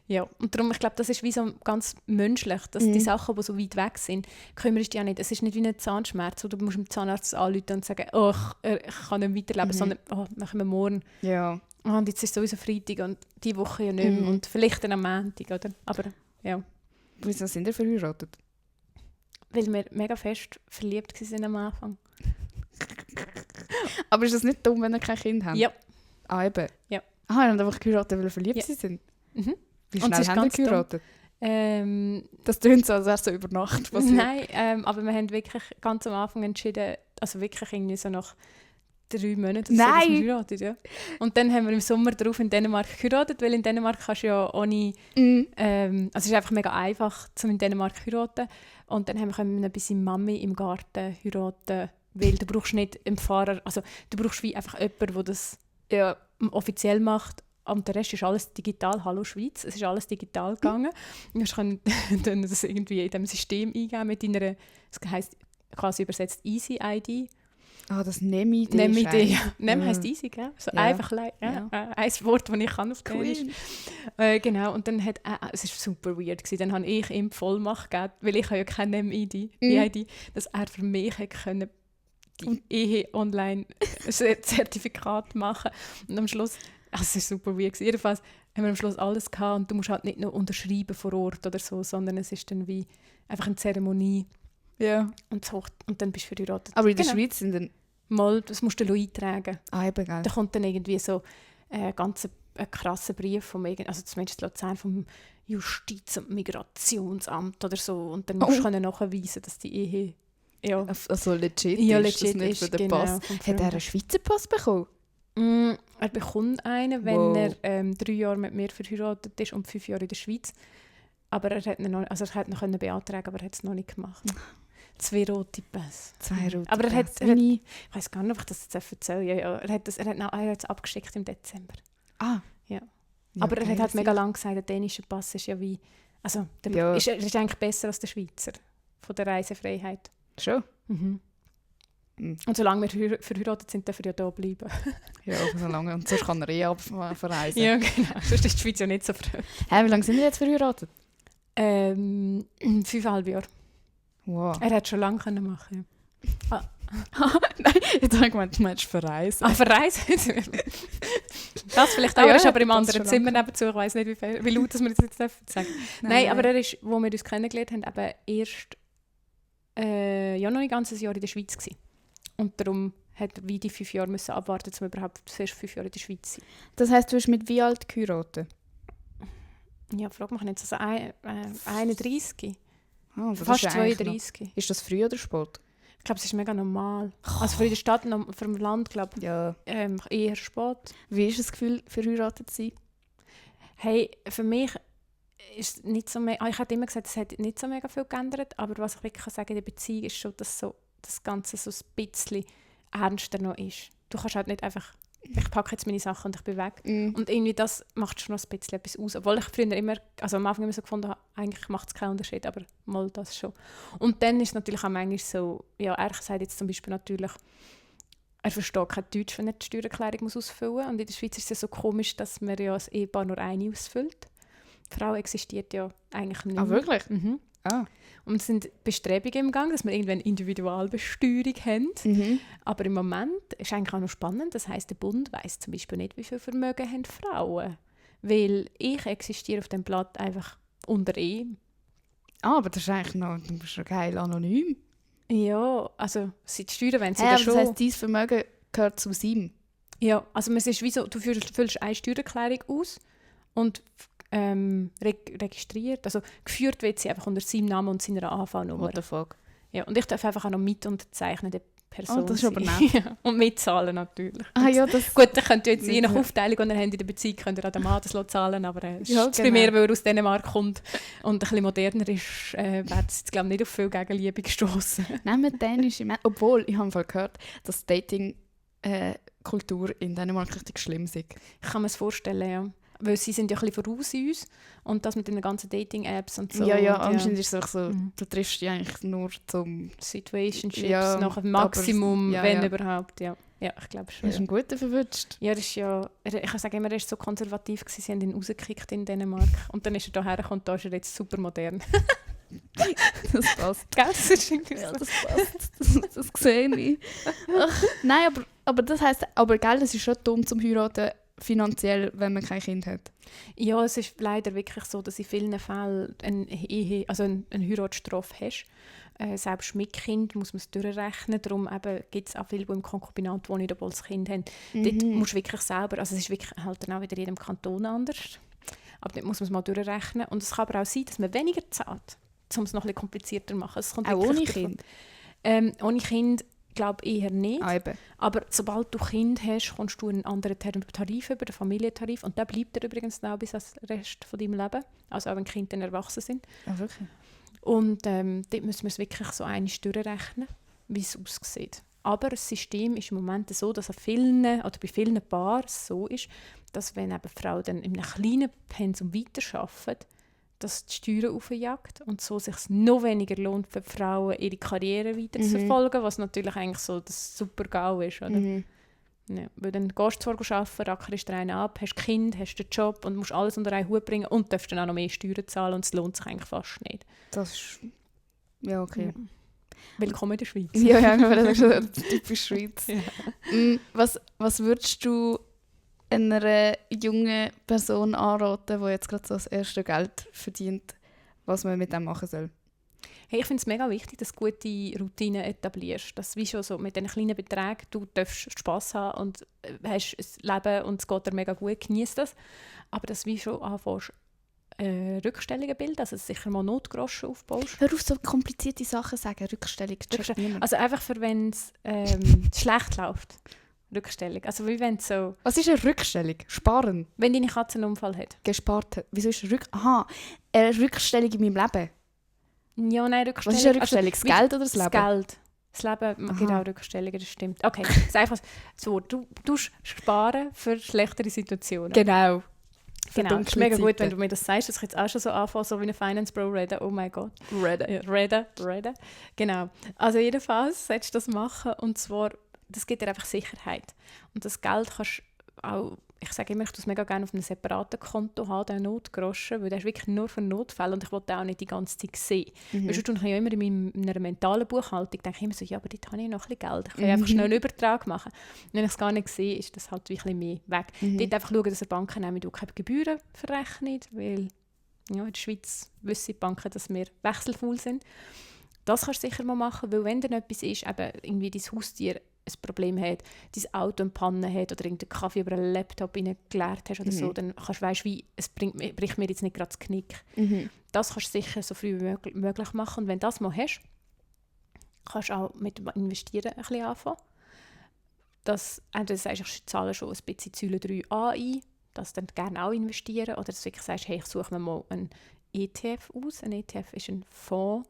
[SPEAKER 2] Ja, und darum, ich glaube, das ist wie so ganz menschlich, dass die Sachen, die so weit weg sind, kümmerst dich ja nicht. Es ist nicht wie ein Zahnschmerz, wo du musst dem Zahnarzt anrufen und sagen, oh, ich kann nicht weiterleben, sondern machen wir morgen.
[SPEAKER 1] Ja.
[SPEAKER 2] Und jetzt ist sowieso Freitag und die Woche ja nicht mehr und vielleicht dann am Montag, oder? Aber ja.
[SPEAKER 1] Wieso sind ihr verheiratet?
[SPEAKER 2] Weil wir mega fest verliebt waren am Anfang.
[SPEAKER 1] Aber ist das nicht dumm, wenn ihr kein Kind habt?
[SPEAKER 2] Ja.
[SPEAKER 1] Ah, eben?
[SPEAKER 2] Ja.
[SPEAKER 1] Ah, ihr habt einfach geheiratet, weil ihr verliebt sind?
[SPEAKER 2] Mhm.
[SPEAKER 1] Wie schnell habt ihr geheiratet? Das tönt so, als wäre es so über Nacht passiert.
[SPEAKER 2] Nein, aber wir haben wirklich ganz am Anfang entschieden, also wirklich irgendwie so nach 3 Monaten,
[SPEAKER 1] Nein!
[SPEAKER 2] So, dass wir geheiratet, ja. Und dann haben wir im Sommer darauf in Dänemark geheiratet, weil in Dänemark kannst du ja ohne... also es ist einfach mega einfach, in Dänemark zu heiraten. Und dann können wir bei seiner Mami im Garten heiraten, weil du brauchst nicht im Fahrer... Also du brauchst wie einfach jemanden, der das offiziell macht. Und der Rest ist alles digital. Hallo Schweiz, es ist alles digital gegangen. Du kannst dann das irgendwie in diesem System eingeben mit deiner, das heisst quasi übersetzt Easy ID.
[SPEAKER 1] Ah, das NEM-ID.
[SPEAKER 2] NEM-ID, ja. NEM heisst Easy, gell? So einfach ein Wort, das ich kann auf Dänisch. Genau, und dann hat es war super weird gewesen. Dann habe ich ihm die Vollmacht gegeben, weil ich ja keine NEM-ID, dass er für mich hätte die Ehe-Online-Zertifikat machen. Und am Schluss, es war super weird gewesen. Jedenfalls haben wir am Schluss alles gehabt und du musst halt nicht nur unterschreiben vor Ort oder so, sondern es ist dann wie einfach eine Zeremonie.
[SPEAKER 1] Ja.
[SPEAKER 2] Und dann bist du verheiratet.
[SPEAKER 1] Aber in der Schweiz sind dann...
[SPEAKER 2] Mal, das musst du eintragen.
[SPEAKER 1] Ah, eben, gell.
[SPEAKER 2] Da kommt dann irgendwie so ein krasser Brief also zumindest Luzern vom Justiz- und Migrationsamt oder so. Und dann musst du nachweisen, dass die Ehe
[SPEAKER 1] also legit
[SPEAKER 2] ja,
[SPEAKER 1] ist,
[SPEAKER 2] legit
[SPEAKER 1] nicht
[SPEAKER 2] ist,
[SPEAKER 1] für den
[SPEAKER 2] genau,
[SPEAKER 1] Pass. Hat er einen Schweizer Pass bekommen?
[SPEAKER 2] Er bekommt einen, wenn er 3 Jahre mit mir verheiratet ist und 5 Jahre in der Schweiz. Aber er hat noch beantragen, aber er hat es noch nicht gemacht. 2 rote Pässe.
[SPEAKER 1] 2 rote
[SPEAKER 2] Aber
[SPEAKER 1] Pässe.
[SPEAKER 2] ich weiß gar nicht, ob ich das jetzt erzähle. Ja, er hat es abgeschickt im Dezember.
[SPEAKER 1] Ah.
[SPEAKER 2] Ja. Aber er hat halt mega lang gesagt, der dänische Pass ist ja wie... Also, ist eigentlich besser als der Schweizer. Von der Reisefreiheit.
[SPEAKER 1] Schon?
[SPEAKER 2] Mhm. Und solange wir verheiratet sind, dürfen wir ja da bleiben.
[SPEAKER 1] Ja, so lange. Und sonst kann er verreisen.
[SPEAKER 2] Ja, genau. Sonst ist die Schweiz ja nicht so früh.
[SPEAKER 1] Hey, wie lange sind wir jetzt verheiratet?
[SPEAKER 2] 5,5 Jahre.
[SPEAKER 1] Wow.
[SPEAKER 2] Er hätte schon lange machen können.
[SPEAKER 1] Nein, jetzt habe ich gemeint, du meinst verreisen.
[SPEAKER 2] Verreisen? Das vielleicht auch, er ist aber im anderen Zimmer
[SPEAKER 1] lang.
[SPEAKER 2] nebenzu. Ich weiss nicht, wie laut wir das jetzt sagen dürfen. Nein, aber er ist, wo wir uns kennengelernt haben, eben erst noch ein ganzes Jahr in der Schweiz gewesen. Und darum hat er wie die 5 Jahre müssen abwarten, dass wir überhaupt zuerst 5 Jahre in der Schweiz sind.
[SPEAKER 1] Das heisst, du hast mit wie alt geheiratet?
[SPEAKER 2] Ja, frag mich nicht. Also 31.
[SPEAKER 1] Oh,
[SPEAKER 2] fast 32.
[SPEAKER 1] Ist das früh oder spät?
[SPEAKER 2] Ich glaube, es ist mega normal. Also für in der Stadt und für das Land, glaube ich, eher spät.
[SPEAKER 1] Wie ist das Gefühl, verheiratet zu sein?
[SPEAKER 2] Hey, für mich ist nicht so mega... Ich habe immer gesagt, es hat nicht so mega viel geändert, aber was ich wirklich sagen kann in der Beziehung ist schon, dass so das Ganze so ein bisschen ernster noch ist. Du kannst halt nicht einfach... Ich packe jetzt meine Sachen und ich bin weg. Und irgendwie das macht schon noch ein bisschen etwas aus. Obwohl ich früher immer, also am Anfang immer so gefunden habe, eigentlich macht es keinen Unterschied, aber mal das schon. Und dann ist es natürlich auch manchmal so, ja, er sagt jetzt zum Beispiel natürlich, er versteht kein Deutsch, wenn er die Steuererklärung ausfüllen muss. Und in der Schweiz ist es so komisch, dass man ja als Ehepaar nur eine ausfüllt. Die Frau existiert ja eigentlich nicht mehr.
[SPEAKER 1] Ah, wirklich?
[SPEAKER 2] Mhm.
[SPEAKER 1] Ah.
[SPEAKER 2] Und es sind Bestrebungen im Gang, dass wir irgendwann Individualbesteuerung haben. Aber im Moment ist eigentlich auch noch spannend. Das heisst, der Bund weiss zum Beispiel nicht, wie viel Vermögen haben Frauen. Weil ich existiere auf dem Blatt einfach unter ihm.
[SPEAKER 1] Ah, aber das ist eigentlich noch, du bist schon geil anonym.
[SPEAKER 2] Ja, also die Steuern wollen sie
[SPEAKER 1] ja
[SPEAKER 2] da schon.
[SPEAKER 1] Das heisst, dein Vermögen gehört zu ihm?
[SPEAKER 2] Ja, also es ist wie so, du füllst eine Steuererklärung aus und registriert, also geführt wird sie einfach unter seinem Namen und seiner AV-Nummer.
[SPEAKER 1] What the fuck?
[SPEAKER 2] Ja, und ich darf einfach auch noch mit unterzeichnen, Person
[SPEAKER 1] das ist aber
[SPEAKER 2] sein.
[SPEAKER 1] nett.
[SPEAKER 2] Ja, und mitzahlen natürlich.
[SPEAKER 1] Ja, das...
[SPEAKER 2] Gut, dann könnt ihr jetzt je nach
[SPEAKER 1] Ja.
[SPEAKER 2] Aufteilung, die ihr habt in der Beziehung, könnt ihr an den Mann das zahlen, aber
[SPEAKER 1] Ja,
[SPEAKER 2] bei
[SPEAKER 1] genau.
[SPEAKER 2] mir, weil er aus Dänemark kommt und ein bisschen moderner ist, wird es jetzt, glaube ich, nicht auf viel Gegenliebe gestossen.
[SPEAKER 1] Nehmen dänische Männer... Obwohl, ich habe im Fall gehört, dass Dating-Kultur in Dänemark richtig schlimm ist.
[SPEAKER 2] Ich kann mir das vorstellen, ja. Weil sie sind ja ein bisschen voraus uns und das mit den ganzen Dating-Apps und so.
[SPEAKER 1] Ja,
[SPEAKER 2] und,
[SPEAKER 1] anscheinend ist es auch so,
[SPEAKER 2] Mhm.
[SPEAKER 1] du triffst dich eigentlich nur zum...
[SPEAKER 2] Situationships,
[SPEAKER 1] Ja,
[SPEAKER 2] nach dem Maximum,
[SPEAKER 1] aber- ja,
[SPEAKER 2] wenn
[SPEAKER 1] ja.
[SPEAKER 2] überhaupt, ja. Ja, ich glaube schon.
[SPEAKER 1] Hast du einen guten verwünscht?
[SPEAKER 2] Ja, das ist ja, ich sage immer, er ist so konservativ gewesen, sie haben ihn rausgekickt in Dänemark und dann ist er hierher gekommen und da ist er jetzt super modern.
[SPEAKER 1] Das passt.
[SPEAKER 2] Gell, das ist irgendwie
[SPEAKER 1] Ja,
[SPEAKER 2] so.
[SPEAKER 1] das passt. Das sehe ich. Ach, nein, aber das heisst, aber gell, es ist schon dumm zum heiraten, finanziell, wenn man kein Kind hat.
[SPEAKER 2] Ja, es ist leider wirklich so, dass in vielen Fällen eine Heiratsstrafe hast. Selbst mit Kind muss man es durchrechnen. Darum gibt es auch viele, die im Konkubinat wohnen, obwohl sie Kind haben. Dort musst du wirklich selber, also es ist wirklich halt dann auch wieder in jedem Kanton anders. Aber dort muss man es mal durchrechnen. Und es kann aber auch sein, dass man weniger zahlt, um es noch ein bisschen komplizierter zu machen. Es kommt
[SPEAKER 1] Auch
[SPEAKER 2] wirklich
[SPEAKER 1] ohne
[SPEAKER 2] davon.
[SPEAKER 1] Kind?
[SPEAKER 2] Ohne Kind glaube ich eher nicht.
[SPEAKER 1] Eben.
[SPEAKER 2] Aber sobald du Kind hast, kommst du einen anderen Tarif über, den Familientarif. Und der bleibt dir übrigens auch bis das Rest von deinem Leben. Also auch wenn die Kinder dann erwachsen sind.
[SPEAKER 1] Ah, wirklich?
[SPEAKER 2] Und dort müssen wir es wirklich so einmal durchrechnen, wie es aussieht. Aber das System ist im Moment so, dass bei vielen Paaren so ist, dass wenn eben die Frau dann in einem kleinen Pensum weiterarbeitet, dass die Steuern aufjagt und so sich noch weniger lohnt für die Frauen, ihre Karriere weiter zu verfolgen, was natürlich eigentlich so das super GAU ist. Oder?
[SPEAKER 1] Mhm.
[SPEAKER 2] Ja, weil dann gehst du zwar arbeiten, rackerst dir einen ab, hast Kind, hast den Job und musst alles unter einen Hut bringen und darfst dann auch noch mehr Steuern zahlen und es lohnt sich eigentlich fast nicht.
[SPEAKER 1] Das ist... Ja, okay.
[SPEAKER 2] Ja. Willkommen in der Schweiz.
[SPEAKER 1] Ja, ja, das ist schon typisch Schweiz.
[SPEAKER 2] Ja.
[SPEAKER 1] Was würdest du einer jungen Person anraten, die jetzt gerade so das erste Geld verdient, was man mit dem machen soll?
[SPEAKER 2] Hey, ich finde es mega wichtig, dass du gute Routinen etablierst. Dass wie schon so mit diesen kleinen Beträgen, du darfst Spass haben und hast ein Leben und es geht dir mega gut, genieß das. Aber dass wie schon anfängst, Rückstellungen bilden, also sicher mal Notgroschen aufbaust.
[SPEAKER 1] Hör auf, so komplizierte Sachen sagen. Rückstellung, checkt niemand.
[SPEAKER 2] Also einfach für wenn es schlecht läuft. Rückstellung. Also wie wenn so,
[SPEAKER 1] Was ist eine Rückstellung? Sparen.
[SPEAKER 2] wenn deine Katze einen Unfall hat.
[SPEAKER 1] Gespart hat. Wieso ist eine Rückstellung in meinem Leben?
[SPEAKER 2] Ja, nein,
[SPEAKER 1] Was
[SPEAKER 2] Rückstellung.
[SPEAKER 1] ist eine Rückstellung? Das
[SPEAKER 2] wie-
[SPEAKER 1] Geld oder das Leben?
[SPEAKER 2] Das Geld. Das Leben,
[SPEAKER 1] Aha.
[SPEAKER 2] genau, Rückstellungen, das stimmt. Okay, das ist einfach so, du sparen für schlechtere Situationen.
[SPEAKER 1] Genau.
[SPEAKER 2] Genau,
[SPEAKER 1] dunkle
[SPEAKER 2] es ist mega gut,
[SPEAKER 1] Zeiten.
[SPEAKER 2] wenn du mir das sagst, dass ich jetzt auch schon so anfange, so wie eine Finance Bro reden. Oh mein Gott. Reden. Genau. Also jedenfalls solltest du das machen und zwar, das gibt dir einfach Sicherheit. Und das Geld kannst du auch, ich sage immer, ich tue es mega gerne auf einem separaten Konto haben, den Notgroschen, weil der ist wirklich nur für Notfälle und ich wollte auch nicht die ganze Zeit sehen. Weil sonst tue ich ja immer in meiner mentalen Buchhaltung, denke ich immer so, ja, aber dort habe ich noch ein bisschen Geld. Ich kann einfach schnell einen Übertrag machen. Und wenn ich es gar nicht sehe, ist das halt wie ein bisschen mehr weg. Dort einfach schauen, dass die Banken nämlich auch keine Gebühren verrechnen, weil ja, in der Schweiz wissen die Banken, dass wir wechselfaul sind. Das kannst du sicher mal machen, weil wenn dann etwas ist, eben irgendwie dein Haustier ein Problem hat, dein Auto eine Panne hat oder irgendeinen Kaffee über einen Laptop geleert hast oder so, dann kannst du weißt, wie es bricht mir jetzt nicht gerade das Knick. Das kannst du sicher so früh wie möglich machen. Und wenn du das mal hast, kannst du auch mit dem Investieren ein bisschen anfangen. Entweder sagst du, ich zahle schon ein bisschen Säule 3a ein, dass du dann gerne auch investieren, oder dass du wirklich sagst, hey, ich suche mir mal einen ETF aus. Ein ETF ist ein Fonds,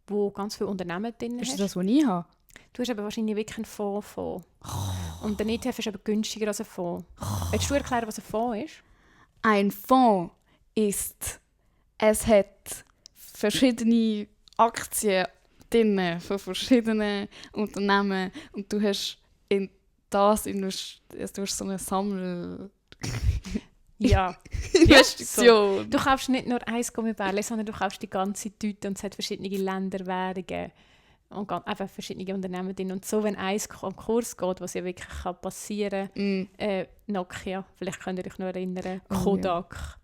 [SPEAKER 2] wo ganz viele Unternehmen drin
[SPEAKER 1] Ist
[SPEAKER 2] hast.
[SPEAKER 1] das, was ich habe?
[SPEAKER 2] Du hast aber wahrscheinlich wirklich einen Fonds. Und der ETF ist aber günstiger als ein Fonds. Willst du erklären, was ein Fonds ist?
[SPEAKER 1] Ein Fonds ist, es hat verschiedene Aktien drin von verschiedenen Unternehmen und du hast in das investiert, du hast so eine
[SPEAKER 2] Ja.
[SPEAKER 1] Investition.
[SPEAKER 2] Du kaufst nicht nur ein Gummibärchen, sondern du kaufst die ganze Tüte und es hat verschiedene Länderwährungen und einfach verschiedene Unternehmen drin. Und so, wenn eins am Kurs geht, was ja wirklich passieren kann, Nokia, vielleicht könnt ihr euch noch erinnern, Kodak,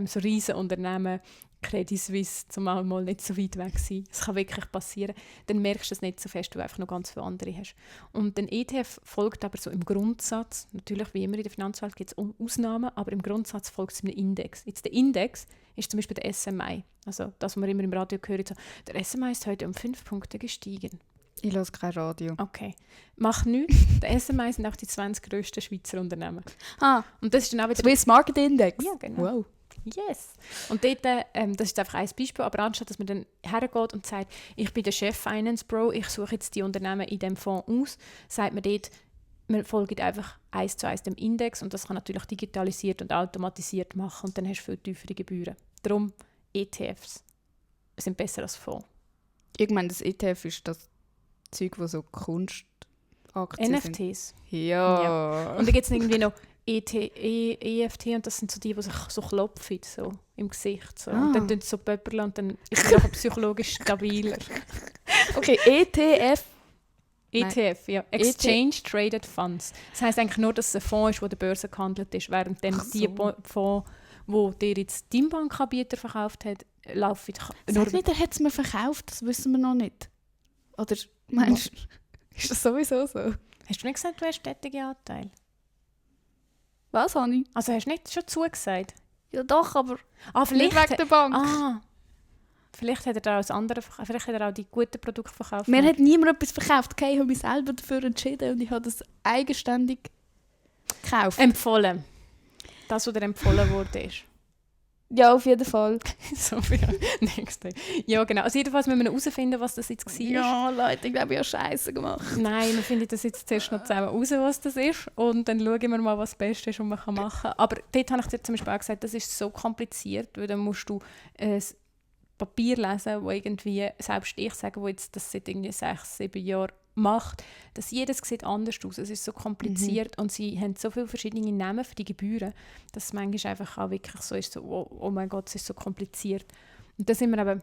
[SPEAKER 2] so riesen Unternehmen, Credit Suisse, zumal mal nicht so weit weg sein. Es kann wirklich passieren. Dann merkst du es nicht so fest, weil du einfach noch ganz viele andere hast. Und den ETF folgt aber so im Grundsatz, natürlich wie immer in der Finanzwelt gibt es Ausnahmen, aber im Grundsatz folgt es einem Index. Jetzt der Index ist zum Beispiel der SMI. Also das, was wir immer im Radio hören, so, der SMI ist heute um 5 Punkte gestiegen.
[SPEAKER 1] Ich höre kein Radio.
[SPEAKER 2] Okay. Mach nichts. Der SMI sind auch die 20 grössten Schweizer Unternehmen. Und das ist dann auch wieder...
[SPEAKER 1] Swiss Market Index?
[SPEAKER 2] Ja, genau.
[SPEAKER 1] Wow.
[SPEAKER 2] Yes. Und dort, das ist einfach ein Beispiel, aber anstatt dass man dann hergeht und sagt, ich bin der Chef Finance Bro, ich suche jetzt die Unternehmen in diesem Fonds aus, sagt man dort, man folgt einfach 1:1 dem Index und das kann natürlich digitalisiert und automatisiert machen und dann hast du viel tiefere Gebühren. Darum ETFs sind besser als Fonds.
[SPEAKER 1] Ich meine, das ETF ist das Zeug, wo so Kunstaktien
[SPEAKER 2] NFTs.
[SPEAKER 1] Ja.
[SPEAKER 2] Und dann gibt es irgendwie noch EFT und das sind so die sich so klopfen, so im Gesicht. So. Und dann tun sie so pöpperle und dann ist es nachher psychologisch stabiler.
[SPEAKER 1] Okay, ETF.
[SPEAKER 2] ETF, ja. Exchange Traded Funds. Das heisst eigentlich nur, dass es ein Fonds ist, der der Börse gehandelt ist, während dann die Fonds, die dir jetzt dein Bankanbieter verkauft hat, laufen.
[SPEAKER 1] Sag nicht, er hat es mir verkauft, das wissen wir noch nicht. Oder meinst du, ist das sowieso so?
[SPEAKER 2] Hast du nicht gesagt, du hast tätige Anteile?
[SPEAKER 1] Was, Hanni?
[SPEAKER 2] Also hast du nicht schon zugesagt?
[SPEAKER 1] Ja doch, aber
[SPEAKER 2] vielleicht
[SPEAKER 1] nicht wegen der Bank.
[SPEAKER 2] Vielleicht hat er da auch andere, vielleicht hat er auch die guten Produkte verkauft.
[SPEAKER 1] Mir hat niemand etwas verkauft. Okay, ich habe mich selber dafür entschieden und ich habe das eigenständig gekauft.
[SPEAKER 2] Empfohlen. Das, was dir empfohlen wurde.
[SPEAKER 1] Ja, auf jeden Fall.
[SPEAKER 2] So, ja. Nächste. Ja, genau. Also jedenfalls müssen wir herausfinden, was das jetzt war.
[SPEAKER 1] Ja, Leute, ich glaube, ich habe Scheiße gemacht.
[SPEAKER 2] Nein, wir finden das jetzt zuerst noch zusammen raus, was das ist. Und dann schauen wir mal, was das Beste ist, was man machen kann. Aber dort habe ich dir zum Beispiel auch gesagt, das ist so kompliziert, weil dann musst du Papier lesen, wo irgendwie, selbst ich sage, wo jetzt das seit irgendwie 6-7 Jahren macht, dass jedes sieht anders aus. Es ist so kompliziert und sie haben so viele verschiedene Namen für die Gebühren, dass es manchmal einfach auch wirklich so ist, so, oh mein Gott, es ist so kompliziert. Und da sind wir eben,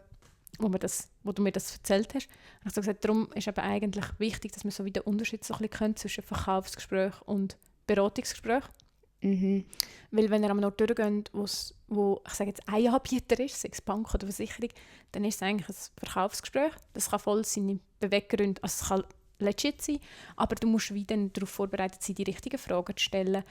[SPEAKER 2] wo du mir das erzählt hast, habe ich so gesagt, darum ist eben eigentlich wichtig, dass wir so wie den Unterschied so ein bisschen können zwischen Verkaufsgespräch und Beratungsgespräch. Weil wenn ihr am Ort durchgeht, wo ich sage jetzt ein Anbieter ist, sei es Bank oder Versicherung, dann ist es eigentlich ein Verkaufsgespräch. Das kann voll seine Beweggründe, also es kann legit sein, aber du musst wieder darauf vorbereitet sein, die richtigen Fragen zu stellen.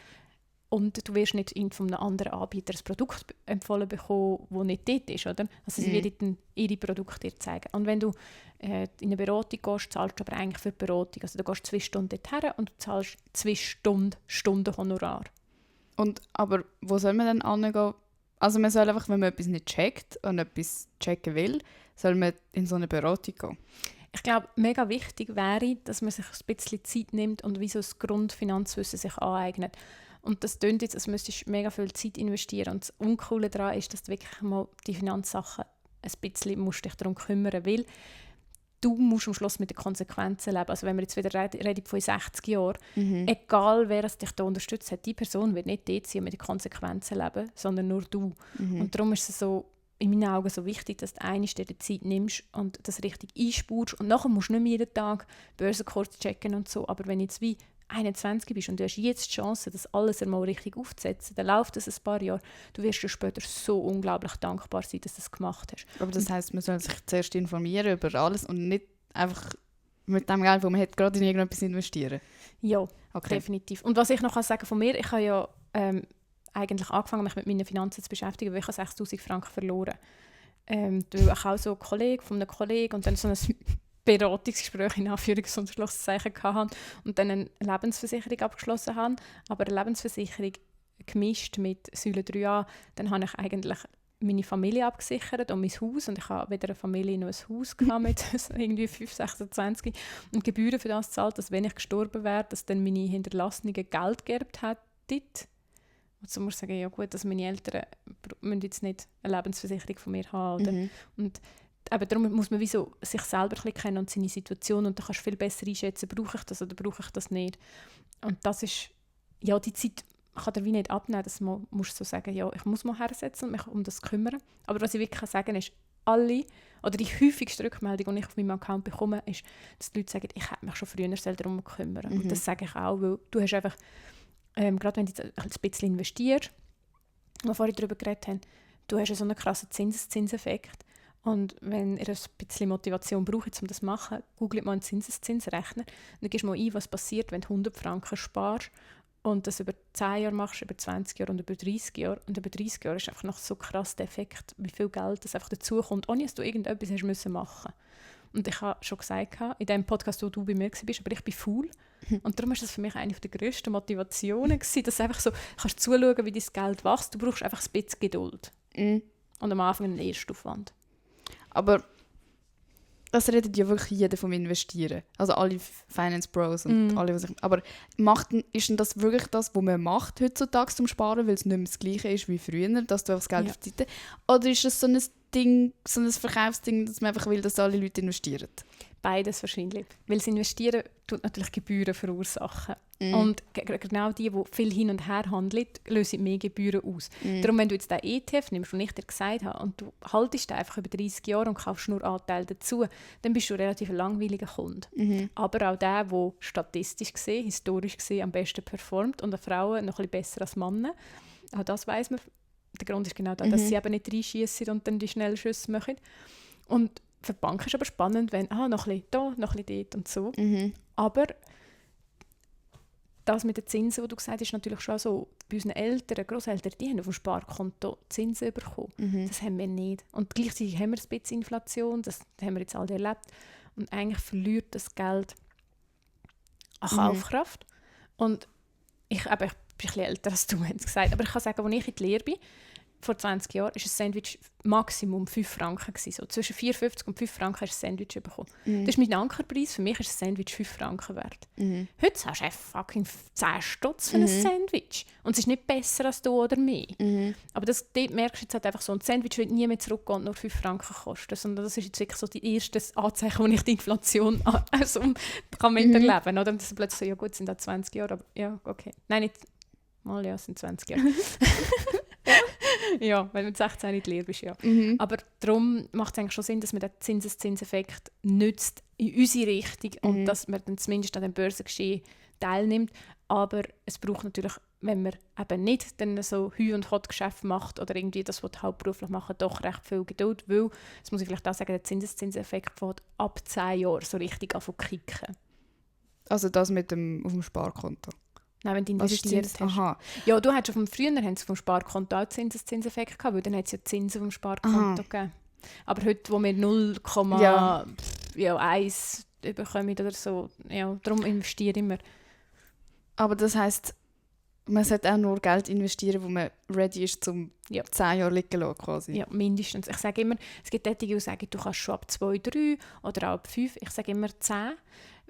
[SPEAKER 2] Und du wirst nicht von einem anderen Anbieter ein Produkt empfohlen bekommen, das nicht dort ist, oder? Also sie werden dann ihre Produkte dir zeigen. Und wenn du in eine Beratung gehst, zahlst du aber eigentlich für die Beratung. Also du gehst 2 Stunden dorthin und du zahlst 2 Stunden Honorar.
[SPEAKER 1] Aber wo soll man dann hingehen? Also man soll einfach, wenn man etwas nicht checkt und etwas checken will, soll man in so eine Beratung gehen.
[SPEAKER 2] Ich glaube, mega wichtig wäre, dass man sich ein bisschen Zeit nimmt und wie so das Grundfinanzwissen sich aneignet. Und das klingt jetzt, als müsstest du mega viel Zeit investieren. Und das Uncoole daran ist, dass du wirklich mal die Finanzsachen ein bisschen musst dich darum kümmern, weil du musst am Schluss mit den Konsequenzen leben. Also wenn wir jetzt wieder reden von 60 Jahren, egal wer es dich da unterstützt hat, die Person wird nicht dort sein und mit den Konsequenzen leben, sondern nur du. Und darum ist es so, in meinen Augen so wichtig, dass du einmal dir die Zeit nimmst und das richtig einspurst. Und nachher musst du nicht mehr jeden Tag Börsenkurs checken und so. Aber wenn du jetzt wie 21 bist und du hast jetzt die Chance, das alles einmal richtig aufzusetzen, dann läuft das ein paar Jahre. Du wirst dir später so unglaublich dankbar sein, dass du das gemacht hast.
[SPEAKER 1] Aber das heisst, man soll sich zuerst informieren über alles und nicht einfach mit dem Geld, das man hat, gerade in irgendetwas investieren?
[SPEAKER 2] Ja,
[SPEAKER 1] okay.
[SPEAKER 2] Definitiv. Und was ich noch sagen kann von mir, ich habe ja eigentlich angefangen, mich mit meinen Finanzen zu beschäftigen, weil ich 6'000 Franken verloren habe. Weil ich auch so ein Kollege von einem Kollegen und dann so ein Beratungsgespräch in Anführungs- und Schlusszeichen hatte und dann eine Lebensversicherung abgeschlossen habe. Aber eine Lebensversicherung gemischt mit Säule 3a, dann habe ich eigentlich meine Familie abgesichert und mein Haus. Und ich habe weder eine Familie noch ein Haus gehabt mit irgendwie 5, 26 und Gebühren für das zahlt, dass wenn ich gestorben wäre, dass dann meine Hinterlassenen Geld geerbt hätten. Also muss ich sagen, ja gut, dass meine Eltern müssen jetzt nicht eine Lebensversicherung von mir haben. Oder? Und aber darum muss man wie so sich selber ein bisschen kennen und seine Situation und dann kannst du viel besser einschätzen, brauche ich das oder brauche ich das nicht. Und das ist, ja, die Zeit kann dir wie nicht abnehmen, dass man muss so sagen, ja, ich muss mal hersetzen und mich um das kümmern. Aber was ich wirklich sagen kann, ist, alle, oder die häufigste Rückmeldung, die ich auf meinem Account bekomme, ist, dass die Leute sagen, ich hätte mich schon früher darum kümmern. Und das sage ich auch, weil du hast einfach, gerade wenn du ein bisschen investierst, wo wir vorhin darüber geredet haben, du hast so einen krassen Zinseszinseffekt. Und wenn ihr ein bisschen Motivation braucht, um das zu machen, googelt mal einen Zinseszinsrechner. Dann gibst du mal ein, was passiert, wenn du 100 Franken sparst und das über 10 Jahre machst, über 20 Jahre und über 30 Jahre. Und über 30 Jahre ist einfach noch so krass der Effekt, wie viel Geld das einfach dazukommt, ohne dass du irgendetwas hast müssen machen. Und ich habe schon gesagt, in dem Podcast, wo du bei mir warst, aber ich bin faul. Und darum war das für mich eine der grössten Motivationen, dass du einfach so kannst zuschauen, wie dein Geld wächst. Du brauchst einfach ein bisschen Geduld. Und am Anfang einen Erstaufwand.
[SPEAKER 1] Aber das redet ja wirklich jeder vom Investieren. Also alle Finance Bros und alle, was ich... Aber ist denn das wirklich das, was man macht heutzutage zum Sparen, weil es nicht mehr das Gleiche ist wie früher, dass du einfach das Geld auf die Seite... Oder ist es so ein Ding, so ein Verkaufsding, dass man einfach will, dass alle Leute investieren?
[SPEAKER 2] Beides wahrscheinlich. Weil das Investieren tut natürlich Gebühren verursachen. Und genau die viel hin und her handeln, lösen mehr Gebühren aus. Darum, wenn du jetzt den ETF nimmst, den ich dir gesagt habe, und du haltest den einfach über 30 Jahre und kaufst nur Anteile dazu, dann bist du ein relativ langweiliger Kunde. Aber auch der statistisch gesehen, historisch gesehen am besten performt und an Frauen noch ein bisschen besser als Männer. Auch das weiss man. Der Grund ist genau das, dass sie eben nicht reinschiessen und dann die Schnellschüsse machen. Und für die Bank ist aber spannend, wenn noch ein bisschen da, noch ein bisschen dort und so. Aber das mit den Zinsen, was du gesagt hast, ist natürlich schon so, bei unseren Eltern, Grosseltern, die haben auf dem Sparkonto Zinsen bekommen. Das haben wir nicht. Und gleichzeitig haben wir ein bisschen Inflation, das haben wir jetzt alle erlebt. Und eigentlich verliert das Geld an Kaufkraft. Und ich bin ein bisschen älter als du, hast gesagt. Aber ich kann sagen, als ich in der Lehre bin, vor 20 Jahren, war ein Sandwich Maximum 5 Franken. So zwischen 4,50 und 5 Franken hast du ein Sandwich bekommen. Das ist mein Ankerpreis. Für mich ist ein Sandwich 5 Franken wert. Heute hast du fucking 10 Stutz für ein Sandwich. Und es ist nicht besser als du oder mehr. Aber dort merkst du jetzt halt einfach so, ein Sandwich wird nie mehr zurückgehen und nur 5 Franken kosten. Sondern das ist jetzt wirklich so die erste Anzeichen, wo ich die Inflation also, kann miterleben kann. Oder das ist plötzlich so, ja gut, sind da 20 Jahre, aber ja, okay. Nein, nicht mal, ja, es sind 20 Jahre. Ja, weil du mit 16 in die Lehre bist, ja. Aber darum macht es eigentlich schon Sinn, dass man den Zinseszinseffekt nützt in unsere Richtung und dass man dann zumindest an dem Börsengeschehen teilnimmt. Aber es braucht natürlich, wenn man eben nicht dann so Hü- und Hot-Geschäfte macht oder irgendwie das, was hauptberuflich machen, doch recht viel Geduld, weil, das muss ich vielleicht auch sagen, der Zinseszinseffekt fängt ab 10 Jahren so richtig an zu kicken.
[SPEAKER 1] Also das mit dem auf dem Sparkonto?
[SPEAKER 2] Nein, wenn du investiert hast.
[SPEAKER 1] Aha.
[SPEAKER 2] Ja, du hattest früher haben sie vom Sparkonto auch Zinseszinseffekt gehabt, weil dann hat es ja Zinsen vom Sparkonto gegeben. Aber heute, wo wir 0,1 bekommen oder so, ja, darum investieren wir. Aber
[SPEAKER 1] das heisst, man sollte auch nur Geld investieren, wo man ready ist, zum 10 Jahre liegen zu lassen, quasi.
[SPEAKER 2] Ja, mindestens. Ich sage immer, es gibt solche, die sagen, du kannst schon ab 2, 3 oder auch ab 5. Ich sage immer 10,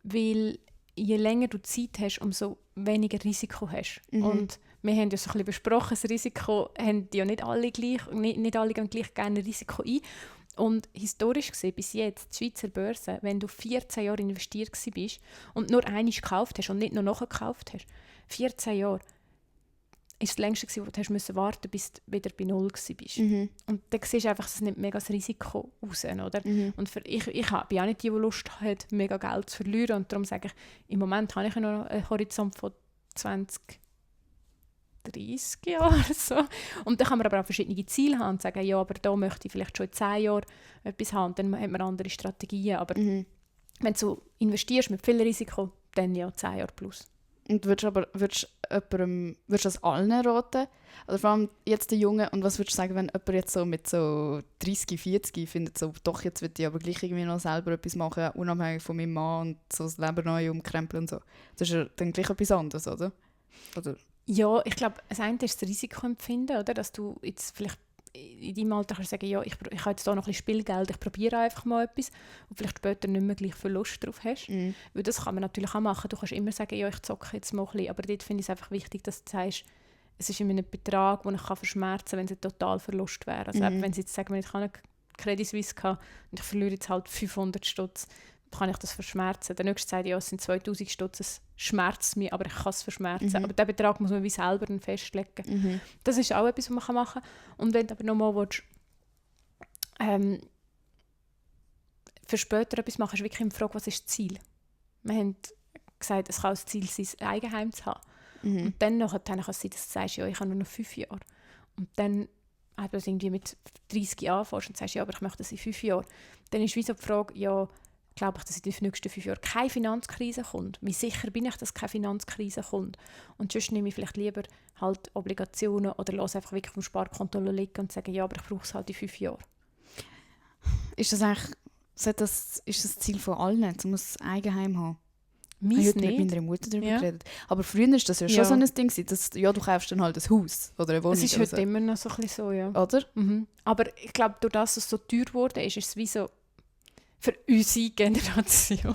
[SPEAKER 2] weil je länger du Zeit hast, umso weniger Risiko hast. Und wir haben ja so ein bisschen besprochen, das Risiko haben ja nicht alle gleich, nicht alle gehen gleich gerne Risiko ein. Und historisch gesehen, bis jetzt, die Schweizer Börse, wenn du 14 Jahre investiert bist und nur einmal gekauft hast und nicht nur nachher gekauft hast, 14 Jahre, ist das längste, wo du hast warten, bis du wieder bei Null warst. Und dann siehst du einfach, dass es nicht mega das Risiko raus, oder? Und ich bin auch nicht die Lust hat, mega Geld zu verlieren. Und darum sage ich, im Moment habe ich noch einen Horizont von 20, 30 Jahren. So. Und dann kann man aber auch verschiedene Ziele haben und sagen, ja, aber da möchte ich vielleicht schon in 10 Jahren etwas haben. Und dann hat man andere Strategien. Aber wenn du so investierst mit viel Risiko, dann ja 10 Jahre plus.
[SPEAKER 1] Und würdest du das allen raten? Oder vor allem jetzt den Jungen, und was würdest du sagen, wenn jemand jetzt so mit so 30, 40 findet, so, doch, jetzt will ich aber gleich irgendwie noch selber etwas machen, unabhängig von meinem Mann und so das Leben neu umkrempeln und so. Das ist ja dann gleich etwas anderes, oder?
[SPEAKER 2] Ja, ich glaube, das eine ist das Risikoempfinden, oder? Dass du jetzt vielleicht in deinem Alter kannst sagen, ja, ich habe jetzt hier noch ein bisschen Spielgeld, ich probiere einfach mal etwas und vielleicht später nicht mehr gleich viel Lust drauf hast. Weil das kann man natürlich auch machen. Du kannst immer sagen, ja, ich zocke jetzt mal ein bisschen, aber dort finde ich es einfach wichtig, dass du sagst, es ist in einem Betrag, den ich verschmerzen kann, wenn es ein Totalverlust wäre. Also wenn sie jetzt sagen, ich habe eine Credit Suisse gehabt und ich verliere jetzt halt 500 Stutz, kann ich das verschmerzen. Der Nächste sagt, ja, es sind 2000 Stutz, es schmerzt mich, aber ich kann es verschmerzen. Aber diesen Betrag muss man wie selber festlegen. Das ist auch etwas, was man machen kann. Und wenn du aber nochmal willst, für später etwas machen, ist wirklich die Frage, was ist das Ziel? Wir haben gesagt, es kann das Ziel sein, ein Eigenheim zu haben. Und dann kann es sein, dass du sagst, ja, ich habe nur noch 5 Jahre. Und dann du irgendwie mit 30 anfängst und sagst, ja, aber ich möchte das in 5 Jahren. Dann ist wie so die Frage, ja, glaube ich, dass in den nächsten 5 Jahren keine Finanzkrise kommt. Wie sicher bin ich, dass keine Finanzkrise kommt? Und sonst nehme ich vielleicht lieber halt Obligationen oder lasse einfach wirklich vom Sparkonto liegen und sage, ja, aber ich brauche es halt in 5 Jahren.
[SPEAKER 1] Ist das eigentlich Ist das Ziel von allen, man muss ein Eigenheim haben. Ich
[SPEAKER 2] Meins
[SPEAKER 1] habe heute mit
[SPEAKER 2] nicht.
[SPEAKER 1] meiner Mutter darüber
[SPEAKER 2] Ja.
[SPEAKER 1] geredet. Aber früher war das ja schon
[SPEAKER 2] Ja.
[SPEAKER 1] so ein Ding, dass du kaufst dann halt ein Haus oder eine Wohnung.
[SPEAKER 2] Es ist
[SPEAKER 1] oder
[SPEAKER 2] heute
[SPEAKER 1] so.
[SPEAKER 2] immer noch so ein bisschen so, ja.
[SPEAKER 1] Oder?
[SPEAKER 2] Mhm. Aber ich glaube, durch das, dass es so teuer geworden ist, ist es wie so für unsere Generation.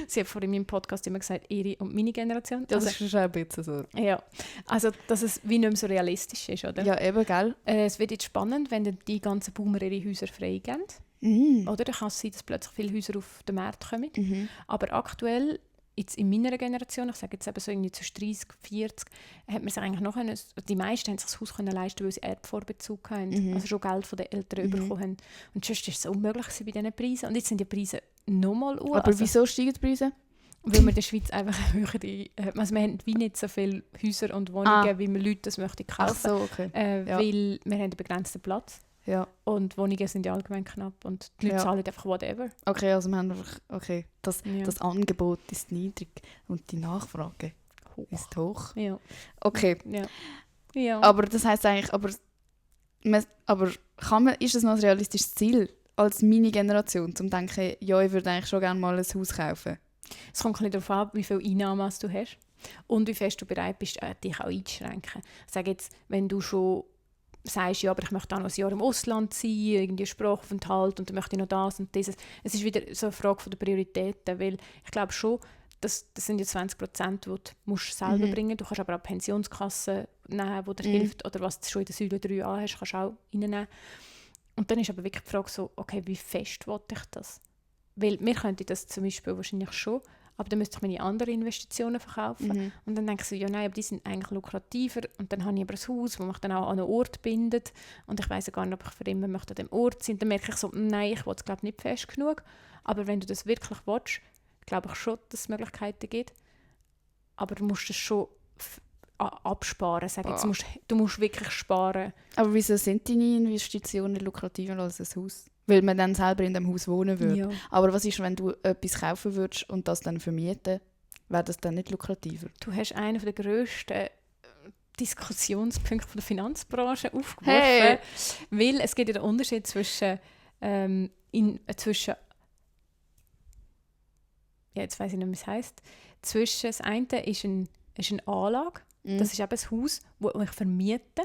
[SPEAKER 2] Sie hat vorhin in meinem Podcast immer gesagt, ihre und meine Generation.
[SPEAKER 1] Das
[SPEAKER 2] Also,
[SPEAKER 1] ist schon ein bisschen so.
[SPEAKER 2] ja, also dass es wie nicht mehr so realistisch ist, oder?
[SPEAKER 1] Ja, eben, gell?
[SPEAKER 2] Es wird jetzt spannend, wenn dann die ganzen Boomer ihre Häuser freigeben.
[SPEAKER 1] Mhm.
[SPEAKER 2] Oder dann kann es sein, dass plötzlich viele Häuser auf den Markt kommen.
[SPEAKER 1] Mhm.
[SPEAKER 2] Aber aktuell, jetzt in meiner Generation, ich sage jetzt eben so irgendwie zwischen 30, 40, hat man sich eigentlich noch die meisten haben sich das Haus können leisten, weil sie Erbvorbezug hatten,
[SPEAKER 1] Mhm.
[SPEAKER 2] also schon Geld von den Eltern
[SPEAKER 1] Mhm.
[SPEAKER 2] bekommen haben. Und sonst war es unmöglich bei diesen Preisen. Und jetzt sind die Preise nochmal hoch.
[SPEAKER 1] Aber wieso steigen die Preise?
[SPEAKER 2] Weil wir in der Schweiz einfach höhere, also wir haben wie nicht so viele Häuser und Wohnungen, wie wir Leute das möchten
[SPEAKER 1] Ach
[SPEAKER 2] kaufen.
[SPEAKER 1] so, okay. Ja.
[SPEAKER 2] Weil wir haben einen begrenzten Platz.
[SPEAKER 1] Ja.
[SPEAKER 2] Und Wohnungen sind ja allgemein knapp und die Leute
[SPEAKER 1] Ja.
[SPEAKER 2] zahlen einfach whatever.
[SPEAKER 1] Okay, also wir haben einfach, okay, das Angebot ist niedrig und die Nachfrage ist hoch.
[SPEAKER 2] Ja.
[SPEAKER 1] Okay,
[SPEAKER 2] Ja. Ja.
[SPEAKER 1] aber das heisst eigentlich, ist das noch ein realistisches Ziel als meine Generation, zum denken, ja, ich würde eigentlich schon gerne mal ein Haus kaufen?
[SPEAKER 2] Es kommt ein bisschen darauf an, wie viel Einnahmen du hast und wie fest du bereit bist, dich auch einzuschränken. Ich sage jetzt, wenn du schon sagst, ja, aber ich möchte auch noch ein Jahr im Ausland sein, irgendwie Sprachaufenthalt und dann möchte ich noch das und dieses. Es ist wieder so eine Frage von der Prioritäten, weil ich glaube schon, das sind ja 20%, die du musst selber bringen. Du kannst aber auch Pensionskassen nehmen, die dir hilft, oder was du schon in der Säule 3a hast, kannst du auch reinnehmen. Und dann ist aber wirklich die Frage so, okay, wie fest will ich das? Weil wir könnten das zum Beispiel wahrscheinlich schon, aber dann müsste ich meine anderen Investitionen verkaufen. Und dann denke ich so, ja nein, aber die sind eigentlich lukrativer. Und dann habe ich aber ein Haus, das mich dann auch an einen Ort bindet. Und ich weiss ja gar nicht, ob ich für immer möchte an dem Ort sein. Dann merke ich so, nein, ich will es glaube nicht fest genug. Aber wenn du das wirklich willst, glaube ich schon, dass es Möglichkeiten gibt. Aber du musst es schon absparen. Sag jetzt, du musst wirklich sparen.
[SPEAKER 1] Aber wieso sind deine Investitionen lukrativer als ein Haus? Weil man dann selber in dem Haus wohnen würde.
[SPEAKER 2] Ja.
[SPEAKER 1] Aber was ist, wenn du etwas kaufen würdest und das dann vermieten? Wäre das dann nicht lukrativer?
[SPEAKER 2] Du hast einen der grössten Diskussionspunkte von der Finanzbranche aufgeworfen.
[SPEAKER 1] Hey.
[SPEAKER 2] Weil es gibt ja den Unterschied zwischen jetzt weiss ich nicht, wie es heisst. Zwischen das eine ist eine Anlage, das ist eben ein Haus, das ich vermiete,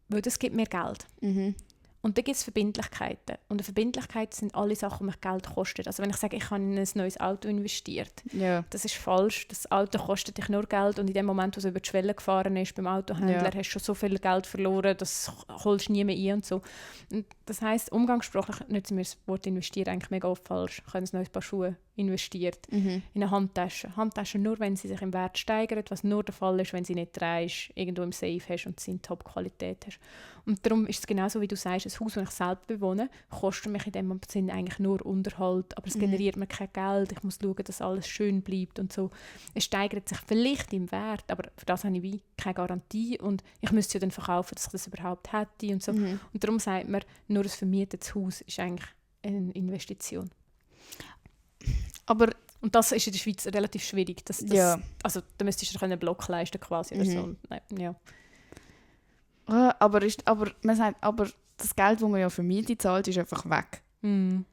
[SPEAKER 2] weil das gibt mir Geld. Und dann gibt es Verbindlichkeiten. Und Verbindlichkeiten sind alle Sachen, die mich Geld kosten. Also wenn ich sage, ich habe in ein neues Auto investiert,
[SPEAKER 1] Ja.
[SPEAKER 2] das ist falsch. Das Auto kostet dich nur Geld und in dem Moment, wo es über die Schwelle gefahren ist beim Autohändler, hast du schon so viel Geld verloren, das holst du nie mehr ein und so. Und das heisst, umgangssprachlich nutzen wir das Wort investieren eigentlich mega oft falsch. Ich habe ein neues Paar Schuhe investiert in eine Handtasche. Handtaschen nur, wenn sie sich im Wert steigern, was nur der Fall ist, wenn sie nicht drehst, irgendwo im Safe hast und sie in Top-Qualität hast. Und darum ist es genauso, wie du sagst, ein Haus, das ich selbst bewohne, kostet mich in dem Sinn eigentlich nur Unterhalt, aber es generiert mir kein Geld, ich muss schauen, dass alles schön bleibt und so. Es steigert sich vielleicht im Wert, aber für das habe ich wie keine Garantie und ich müsste es ja dann verkaufen, dass ich das überhaupt hätte und so. Und darum sagt man, nur ein vermietetes Haus ist eigentlich eine Investition.
[SPEAKER 1] Aber
[SPEAKER 2] und das ist in der Schweiz relativ schwierig. Also, da müsstest du dir einen Block leisten quasi oder so. Nein, ja.
[SPEAKER 1] Aber man sagt, aber das Geld, das man ja für Miete zahlt, ist einfach weg. Und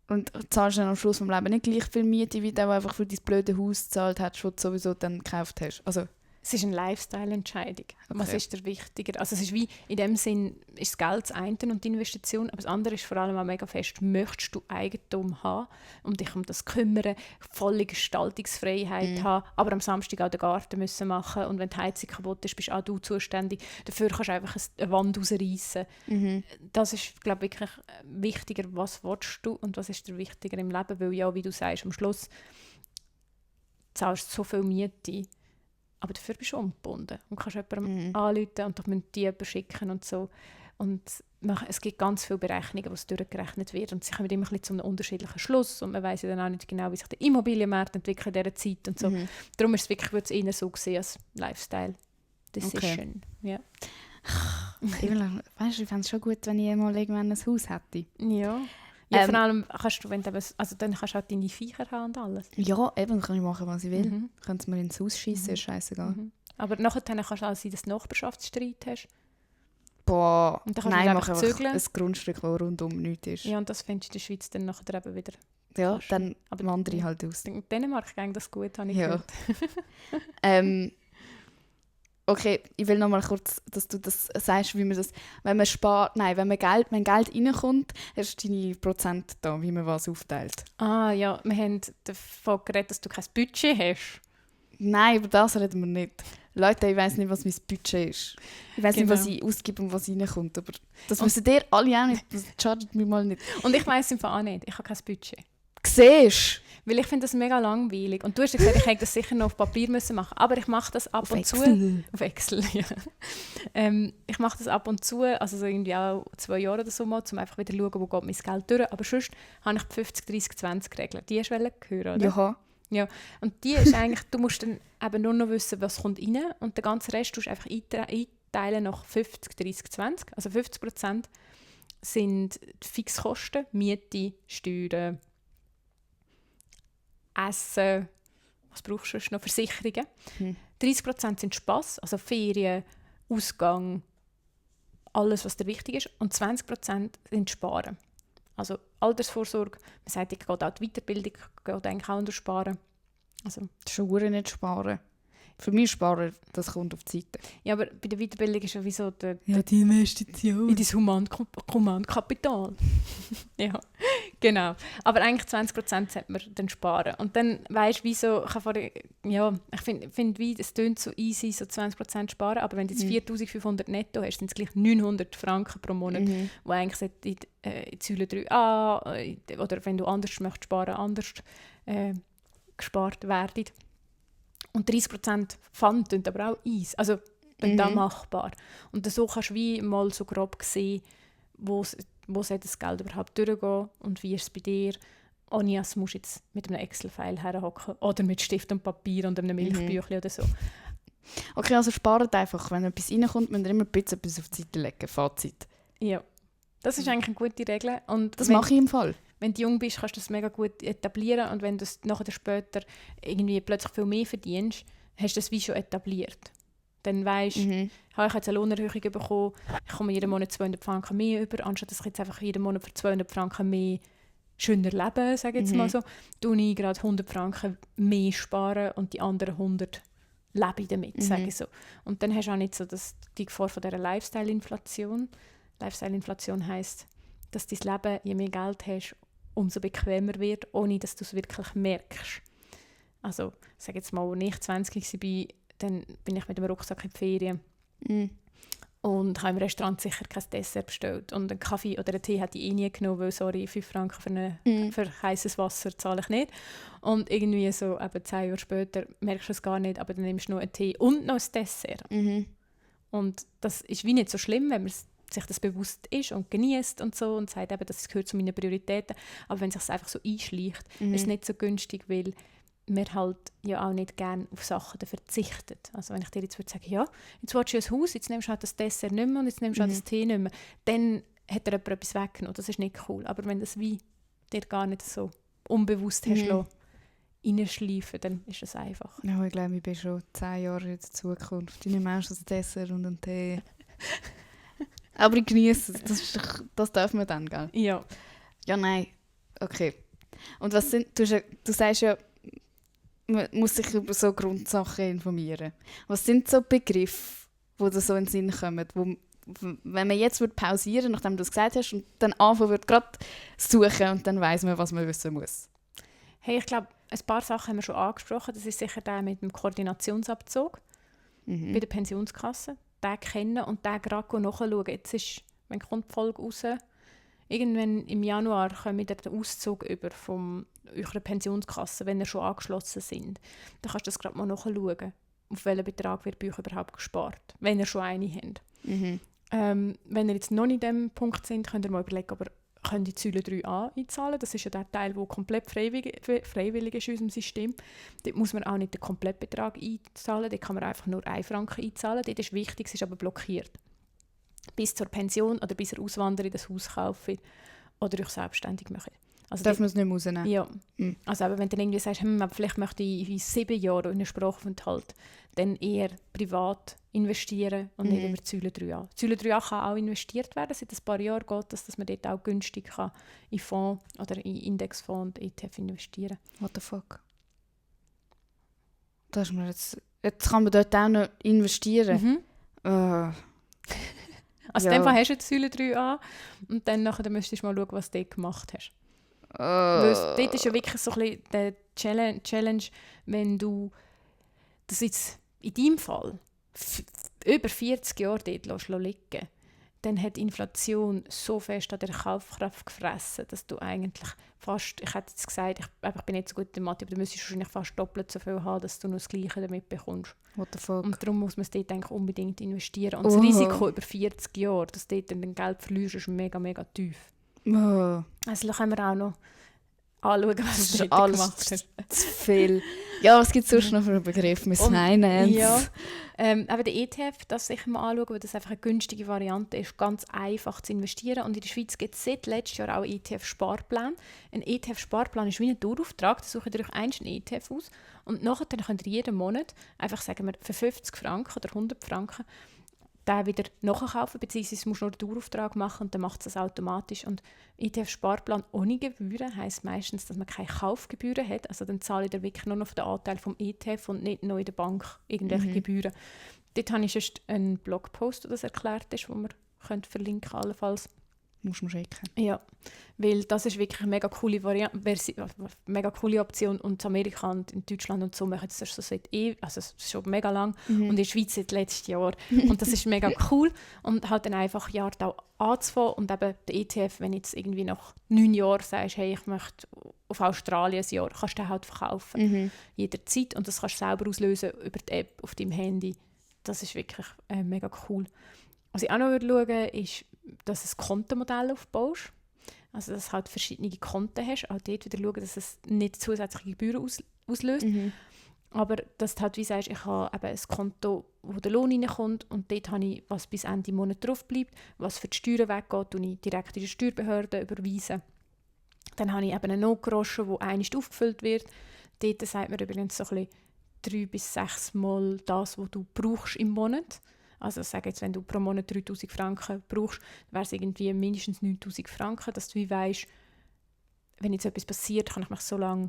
[SPEAKER 1] du zahlst dann am Schluss vom Leben nicht gleich viel Miete, wie du einfach für dein blöde Haus gezahlt hast, das du sowieso dann gekauft hast. Also,
[SPEAKER 2] es ist eine Lifestyle-Entscheidung. Was ist der wichtiger? Also es ist wie, in dem Sinn ist das Geld das eine und die Investition, aber das andere ist vor allem auch mega fest, möchtest du Eigentum haben, um dich um das kümmern, volle Gestaltungsfreiheit haben, aber am Samstag auch den Garten müssen machen und wenn die Heizung kaputt ist, bist auch du zuständig. Dafür kannst du einfach eine Wand rausreißen. Das ist, glaube ich, wirklich wichtiger, was willst du und was ist dir wichtiger im Leben, weil ja, wie du sagst, am Schluss zahlst du so viel Miete, aber dafür bist du ungebunden und kannst jemandem anrufen und doch müssen die jemanden schicken und so. Und es gibt ganz viele Berechnungen, die durchgerechnet werden und sie kommen immer ein bisschen zu einem unterschiedlichen Schluss und man weiss ja dann auch nicht genau, wie sich der Immobilienmarkt entwickelt in dieser Zeit und so. Darum ist es wirklich, würde es eher so gesehen als Lifestyle-Decision. Okay. Ja.
[SPEAKER 1] Weißt du, ich fände es schon gut, wenn ich mal irgendwann ein Haus hätte.
[SPEAKER 2] Ja. Ja, vor allem kannst du, wenn du dann kannst du auch deine Viecher haben und alles.
[SPEAKER 1] Ja, eben, kann ich machen, was ich will. Du kannst mir ins Haus schiessen, ist scheißegal.
[SPEAKER 2] Aber nachher kannst du auch sein, dass du Nachbarschaftsstreit hast.
[SPEAKER 1] Boah,
[SPEAKER 2] Und dann kannst du
[SPEAKER 1] nein,
[SPEAKER 2] wieder
[SPEAKER 1] mach
[SPEAKER 2] einfach
[SPEAKER 1] einfach
[SPEAKER 2] zügeln.
[SPEAKER 1] ein Grundstück, das rundum nichts ist.
[SPEAKER 2] Ja, und das findest du in der Schweiz dann nachher eben wieder.
[SPEAKER 1] Ja,
[SPEAKER 2] Fast.
[SPEAKER 1] dann
[SPEAKER 2] Aber
[SPEAKER 1] wandere ich halt aus.
[SPEAKER 2] in Dänemark ging das gut, habe ich
[SPEAKER 1] Ja.
[SPEAKER 2] gehört.
[SPEAKER 1] Okay, ich will noch mal kurz, dass du das sagst, wie man das, wenn man spart, nein, wenn Geld reinkommt, hast du deine Prozent da, wie man was aufteilt.
[SPEAKER 2] Ah ja, wir haben davon geredet, dass du kein Budget hast.
[SPEAKER 1] Nein, über das reden wir nicht. Leute, ich weiss nicht, was mein Budget ist. Ich weiss nicht, was ich ausgebe und was reinkommt, aber das müssen ihr alle auch nicht, das charget mich mal nicht.
[SPEAKER 2] Und ich weiss im Fall auch nicht, ich habe kein Budget.
[SPEAKER 1] Siehst
[SPEAKER 2] Weil ich finde das mega langweilig. Und du hast ja gesagt, ich hätte das sicher noch auf Papier müssen machen. Aber ich mache das ab und zu. Auf Excel, ja. Ich mache das ab und zu, also so irgendwie auch 2 Jahre oder so mal, um einfach wieder zu schauen, wo geht mein Geld durch. Aber sonst habe ich die 50-30-20-Regel. Die hast du hören, oder?
[SPEAKER 1] Jaha.
[SPEAKER 2] Ja. Und die ist eigentlich, du musst dann eben nur noch wissen, was kommt rein. Und den ganzen Rest tust du einfach einteilen nach 50-30-20. Also 50% sind die Fixkosten, Miete, Steuern, Essen, was brauchst du sonst noch? Versicherungen. 30% sind Spass, also Ferien, Ausgang, alles, was dir wichtig ist. Und 20% sind Sparen. Also Altersvorsorge, man sagt, ich gehe auch die Weiterbildung, geht eigentlich auch unter Sparen. Also,
[SPEAKER 1] Schuhe nicht sparen. Für mich sparen, das kommt auf die Seite.
[SPEAKER 2] ja, aber bei der Weiterbildung ist ja wie so
[SPEAKER 1] Die Investition.
[SPEAKER 2] in dein Humankapital. Ja, genau. Aber eigentlich 20% sollte man dann sparen. Und dann weisst du, wieso, ich finde, wie, es tönt so easy, so 20% sparen, aber wenn du jetzt 4'500 netto hast, sind es gleich 900 Franken pro Monat, wo eigentlich in Säule 3a oder wenn du anders möchtest sparen, anders gespart werden. Und 30% Pfand tun aber auch Eis. Also da machbar. Und so kannst du wie mal so grob sehen, wo soll das Geld überhaupt durchgehen und wie ist es bei dir. Ohne dass du jetzt mit einem Excel-File herhocken oder mit Stift und Papier und einem Milchbüchlein oder so.
[SPEAKER 1] Okay, also spart einfach. Wenn etwas reinkommt, müsst ihr immer ein bisschen etwas auf die Seite legen. Fazit.
[SPEAKER 2] Ja, das ist eigentlich eine gute Regel. Und
[SPEAKER 1] Das mache ich im Fall.
[SPEAKER 2] Wenn du jung bist, kannst du das mega gut etablieren und wenn du nachher später irgendwie plötzlich viel mehr verdienst, hast du das wie schon etabliert. Dann weisst du, ich habe jetzt eine Lohnerhöhung bekommen, ich komme jeden Monat 200 Franken mehr über, anstatt dass ich jetzt einfach jeden Monat für 200 Franken mehr schöner lebe, sage ich jetzt mal so, tue ich gerade 100 Franken mehr sparen und die anderen 100 lebe ich damit, sage ich so. Und dann hast du auch nicht so die Gefahr von dieser Lifestyle-Inflation. Lifestyle-Inflation heisst, dass dein Leben, je mehr Geld hast, umso bequemer wird, ohne dass du es wirklich merkst. Also, ich sage jetzt mal, als ich 20 war, dann bin ich mit dem Rucksack in die Ferien und habe im Restaurant sicher kein Dessert bestellt. Und einen Kaffee oder einen Tee hätte ich nie genommen, weil, 5 Franken für heißes Wasser zahle ich nicht. Und irgendwie so, eben 10 Jahre später merkst du es gar nicht, aber dann nimmst du noch einen Tee und noch ein Dessert. Und das ist wie nicht so schlimm, wenn man sich das bewusst ist und genießt und so und sagt eben, das gehört zu meinen Prioritäten. Aber wenn sich das einfach so einschleicht, ist es nicht so günstig, weil man halt ja auch nicht gerne auf Sachen verzichtet. Also wenn ich dir jetzt würde sagen, ja, jetzt willst du ein Haus, jetzt nimmst du halt das Dessert nicht mehr und jetzt nimmst du halt das Tee nicht mehr, dann hat dir jemand etwas weggenommen. Das ist nicht cool. Aber wenn das wie dir gar nicht so unbewusst hast reinschleifen, dann ist das einfach.
[SPEAKER 1] Ja, ich glaube, ich bin schon 10 Jahre in der Zukunft. Ich nehme auch schon ein Dessert und einen Tee. Aber ich genieße es. Das darf man dann, gell?
[SPEAKER 2] Ja.
[SPEAKER 1] Ja, nein. Okay. Und was sind, du sagst ja, man muss sich über so Grundsachen informieren. Was sind so Begriffe, die dir so in den Sinn kommen, wo, wenn man jetzt pausieren, nachdem du es gesagt hast, und dann anfangen würde, gerade suchen und dann weiss man, was man wissen muss?
[SPEAKER 2] Hey, ich glaube, ein paar Sachen haben wir schon angesprochen. Das ist sicher der mit dem Koordinationsabzug bei der Pensionskasse. Den kennen und den gerade nachschauen. Jetzt ist, wenn kommt die Folge raus, irgendwann im Januar kommen wir den Auszug über von eurer Pensionskasse, wenn ihr schon angeschlossen sind. Dann kannst du das gerade mal nachschauen, auf welchen Betrag wird bei euch überhaupt gespart, wenn ihr schon eine habt. Wenn ihr jetzt noch nicht in diesem Punkt sind, könnt ihr mal überlegen, ob ihr könnt die Säule 3a einzahlen. Das ist ja der Teil, der komplett freiwillig ist in unserem System. Dort muss man auch nicht den Komplettbetrag einzahlen, dort kann man einfach nur 1 Franken einzahlen. Dort ist wichtig, es ist aber blockiert. Bis zur Pension oder bis ihr auswandert, das Haus kauft oder euch selbstständig macht. Also
[SPEAKER 1] darf man es nicht mehr rausnehmen?
[SPEAKER 2] Ja.
[SPEAKER 1] Mhm.
[SPEAKER 2] Also aber wenn du dann irgendwie sagst, aber vielleicht möchte ich in 7 Jahren in einen Sprachaufenthalt, dann eher privat investieren und nicht über Säule 3a. Säule 3a kann auch investiert werden. Seit ein paar Jahren geht das, dass man dort auch günstig kann in Fonds oder in Indexfonds und ETF investieren kann.
[SPEAKER 1] What the fuck? Da ist mir jetzt kann man dort auch noch investieren.
[SPEAKER 2] Also in dem Fall hast du die Säule 3a und dann müsstest du mal schauen, was du dort gemacht hast. Weil dort ist ja wirklich so ein bisschen der Challenge, wenn du das jetzt in deinem Fall über 40 Jahre dort liegen lässt, dann hat die Inflation so fest an der Kaufkraft gefressen, dass du eigentlich fast, ich hätte jetzt gesagt, ich bin nicht so gut in Mathe, aber du müsstest wahrscheinlich fast doppelt so viel haben, dass du noch das Gleiche damit bekommst.
[SPEAKER 1] What the fuck?
[SPEAKER 2] Und darum muss man es dort eigentlich unbedingt investieren. Und das Risiko über 40 Jahre, dass du dort dann Geld verlierst, ist mega, mega tief. Also da können wir auch noch anschauen, was du dort gemacht hast.
[SPEAKER 1] Zu viel. Ja, was gibt es sonst noch für einen Begriff? Mit Finance.
[SPEAKER 2] Ja, aber der ETF, das sicher mal anschauen, weil das einfach eine günstige Variante ist, ganz einfach zu investieren. Und in der Schweiz gibt es seit letztem Jahr auch ETF-Sparpläne. Ein ETF-Sparplan ist wie ein Dauerauftrag, da sucht ihr euch einen ETF aus und nachher dann könnt ihr jeden Monat, einfach sagen wir für 50 Franken oder 100 Franken, den wieder nachkaufen, beziehungsweise musst du nur den Dauerauftrag machen und dann macht es das automatisch. Und ETF-Sparplan ohne Gebühren heisst meistens, dass man keine Kaufgebühren hat. Also dann zahle ich wirklich nur noch auf den Anteil vom ETF und nicht noch in der Bank irgendwelche Gebühren. Dort habe ich sonst einen Blogpost, der das erklärt ist, den wir verlinken können, allenfalls.
[SPEAKER 1] Muss man schicken.
[SPEAKER 2] Ja, weil das ist wirklich eine mega coole mega coole Option. Und in Amerika und in Deutschland und so machen das so seit also schon mega lang und in der Schweiz seit letztem Jahr. Und das ist mega cool und halt dann einfach Jahr da anzufangen und eben der ETF, wenn jetzt irgendwie nach 9 Jahren sagst, hey, ich möchte auf Australien ein Jahr, kannst du den halt verkaufen. Jederzeit und das kannst du selber auslösen über die App auf deinem Handy. Das ist wirklich mega cool. Was ich auch noch schauen würde, ist, dass du ein Kontenmodell aufbaust. Also, dass du halt verschiedene Konten hast. Auch dort wieder schauen, dass es nicht zusätzliche Gebühren auslöst. Aber dass du halt wie sagst, ich habe eben ein Konto, wo der Lohn reinkommt und dort habe ich, was bis Ende Monat drauf bleibt, was für die Steuern weggeht, und ich direkt in die Steuerbehörde überweisen. Dann habe ich eben einen Notgroschen, der einmal aufgefüllt wird. Dort sagt man übrigens so ein bisschen 3 bis 6 Mal das, was du brauchst im Monat. Also sage jetzt, wenn du pro Monat 3'000 Franken brauchst, wäre es irgendwie mindestens 9'000 Franken, dass du wie weisst, wenn jetzt etwas passiert, kann ich mich so lange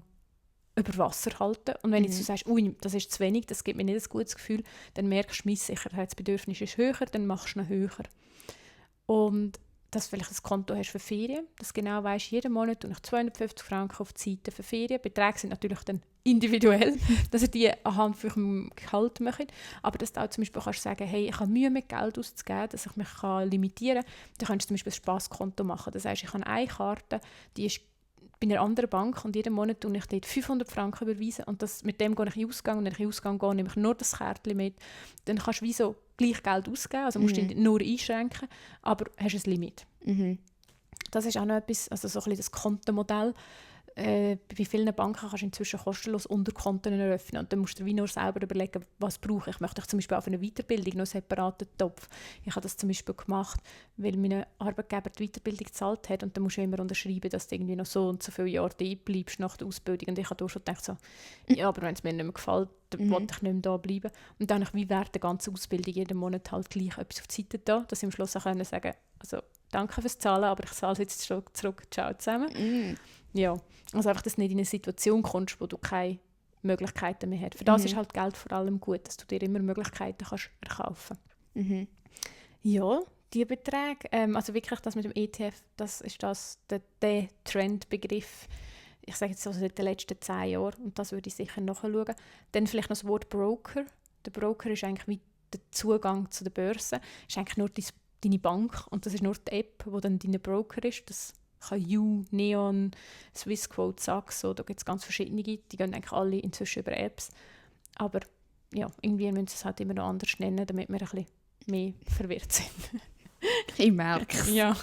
[SPEAKER 2] über Wasser halten. Und wenn jetzt du sagst, ui, das ist zu wenig, das gibt mir nicht ein gutes Gefühl, dann merkst du, mein Sicherheitsbedürfnis ist höher, dann machst du noch höher. Und dass du vielleicht ein Konto hast für Ferien, dass du genau weisst, jeden Monat tue ich 250 Franken auf die Seite für Ferien. Beträge sind natürlich dann individuell, dass ihr die anhand von eurem Gehalt macht. Aber dass du auch zum Beispiel kannst sagen, hey, ich habe Mühe mit Geld auszugeben, dass ich mich limitieren kann. Dann kannst du zum Beispiel ein Spasskonto machen. Das heißt, ich habe eine Karte, die ist bei einer anderen Bank und jeden Monat tue ich dort 500 Franken überweisen und mit dem gehe ich in den Ausgang und wenn ich in den Ausgang gehe, nehme ich nur das Kärtchen mit. Dann kannst du wie so gleich Geld ausgeben, also musst du dich nur einschränken, aber hast ein Limit. Das ist auch noch etwas, also so ein bisschen das Kontenmodell. Bei vielen Banken kannst du inzwischen kostenlos Unterkonten eröffnen und dann musst du wie nur selber überlegen, was brauche ich. Möchte ich zum Beispiel auf eine Weiterbildung noch einen separaten Topf? Ich habe das zum Beispiel gemacht, weil mein Arbeitgeber die Weiterbildung gezahlt hat und dann musst du immer unterschreiben, dass du irgendwie noch so und so viele Jahre da bleibst nach der Ausbildung. Und ich habe da schon gedacht, so, ja, aber wenn es mir nicht mehr gefällt, dann will ich nicht mehr da bleiben. Und dann habe ich wie während der ganzen Ausbildung jeden Monat halt gleich etwas auf die Seite da, dass ich am Schluss auch sagen konnte, also danke fürs Zahlen, aber ich zahle es jetzt zurück, ciao zusammen. Ja, also einfach, dass du nicht in eine Situation kommst, wo du keine Möglichkeiten mehr hast. Für das ist halt Geld vor allem gut, dass du dir immer Möglichkeiten kannst erkaufen. Ja, die Beträge, also wirklich das mit dem ETF, das ist der Trendbegriff, ich sage jetzt so seit den letzten 10 Jahren und das würde ich sicher nachschauen. Dann vielleicht noch das Wort Broker. Der Broker ist eigentlich wie der Zugang zu der Börse, ist eigentlich nur deine Bank und das ist nur die App, die dann dein Broker ist. Das kann You, Neon, Swissquote, Saxo, da gibt es ganz verschiedene, die gehen eigentlich alle inzwischen über Apps. Aber ja, irgendwie müssen sie es halt immer noch anders nennen, damit wir ein bisschen mehr verwirrt sind.
[SPEAKER 1] Ich merke es.
[SPEAKER 2] Ja.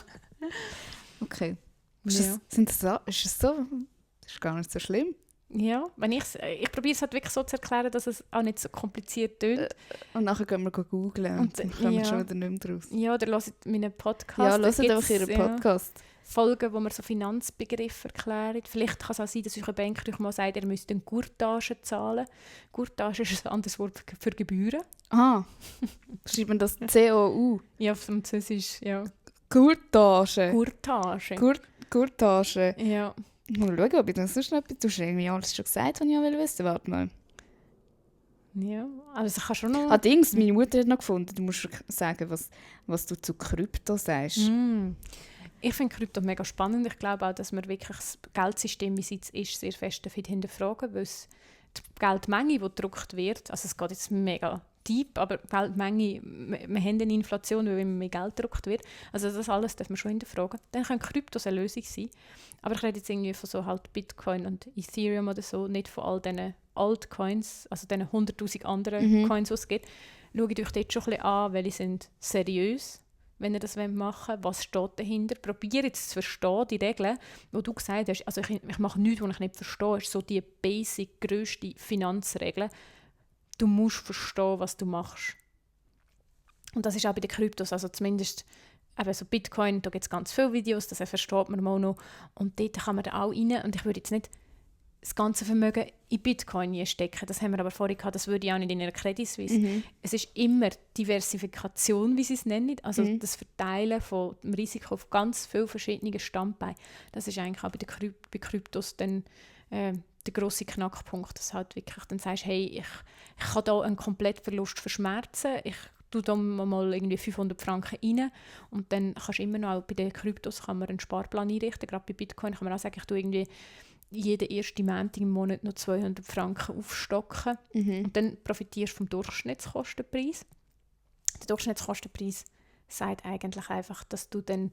[SPEAKER 1] Okay.
[SPEAKER 2] Ja.
[SPEAKER 1] Ist es so? Das ist gar nicht so schlimm.
[SPEAKER 2] Ja, ich probiere es halt wirklich so zu erklären, dass es auch nicht so kompliziert tönt.
[SPEAKER 1] Und nachher gehen wir googlen und dann kommen wir schon wieder nicht mehr draus.
[SPEAKER 2] Ja, oder hört meinen Podcast.
[SPEAKER 1] Ja, hört auch Ihren Podcast.
[SPEAKER 2] Folgen, wo wir so Finanzbegriffe erklären. Vielleicht kann es auch sein, dass euer Banker euch mal sagt, ihr müsst eine Courtage zahlen. Courtage ist ein anderes Wort für Gebühren.
[SPEAKER 1] Ah, schreibt man das C-O-U?
[SPEAKER 2] Ja, auf Französisch, ja.
[SPEAKER 1] Courtage. Courtage.
[SPEAKER 2] Ja.
[SPEAKER 1] Mal schauen, ob ich das sonst noch etwas... Du hast irgendwie alles schon gesagt, was ich auch wissen will. Warte mal.
[SPEAKER 2] Ja, also ich kann schon noch...
[SPEAKER 1] Dings, meine Mutter hat noch gefunden. Du musst sagen, was du zu Krypto sagst.
[SPEAKER 2] Ich finde Krypto mega spannend. Ich glaube auch, dass man wirklich das Geldsystem, wie es jetzt ist, sehr fest hinterfragen, weil die Geldmenge, die gedruckt wird, also es geht jetzt mega deep, aber die Geldmenge, wir haben eine Inflation, weil immer mehr Geld gedruckt wird. Also das alles darf man schon hinterfragen. Dann können Kryptos eine Lösung sein. Aber ich rede jetzt irgendwie von so halt Bitcoin und Ethereum oder so, nicht von all diesen Altcoins, also diesen 100'000 anderen Coins, die es gibt. Schaut euch dort schon ein bisschen an, welche sind seriös, wenn ihr das machen wollt. Was steht dahinter? Probiert jetzt zu verstehen, die Regeln, die du gesagt hast. Also ich mache nichts, was ich nicht verstehe. Es ist so die basic, grösste Finanzregel. Du musst verstehen, was du machst. Und das ist auch bei den Kryptos, also zumindest eben so Bitcoin, da gibt es ganz viele Videos, das versteht man mal noch. Und dort kann man da auch rein. Und ich würde jetzt nicht das ganze Vermögen in Bitcoin stecken. Das haben wir aber vorhin gehabt, das würde ich auch nicht in einer Credit Suisse. Es ist immer Diversifikation, wie sie es nennen. Also das Verteilen von dem Risiko auf ganz viele verschiedene Standbeine. Das ist eigentlich auch bei Kryptos dann der grosse Knackpunkt, dass halt wirklich dann sagst, hey, ich kann da einen Komplettverlust verschmerzen, ich tue da mal irgendwie 500 Franken rein und dann kannst du immer noch, auch bei den Kryptos kann man einen Sparplan einrichten, gerade bei Bitcoin kann man auch sagen, ich tue irgendwie jeden ersten Montag im Monat noch 200 Franken aufstocken und dann profitierst du vom Durchschnittskostenpreis. Der Durchschnittskostenpreis sagt eigentlich einfach, dass du dann,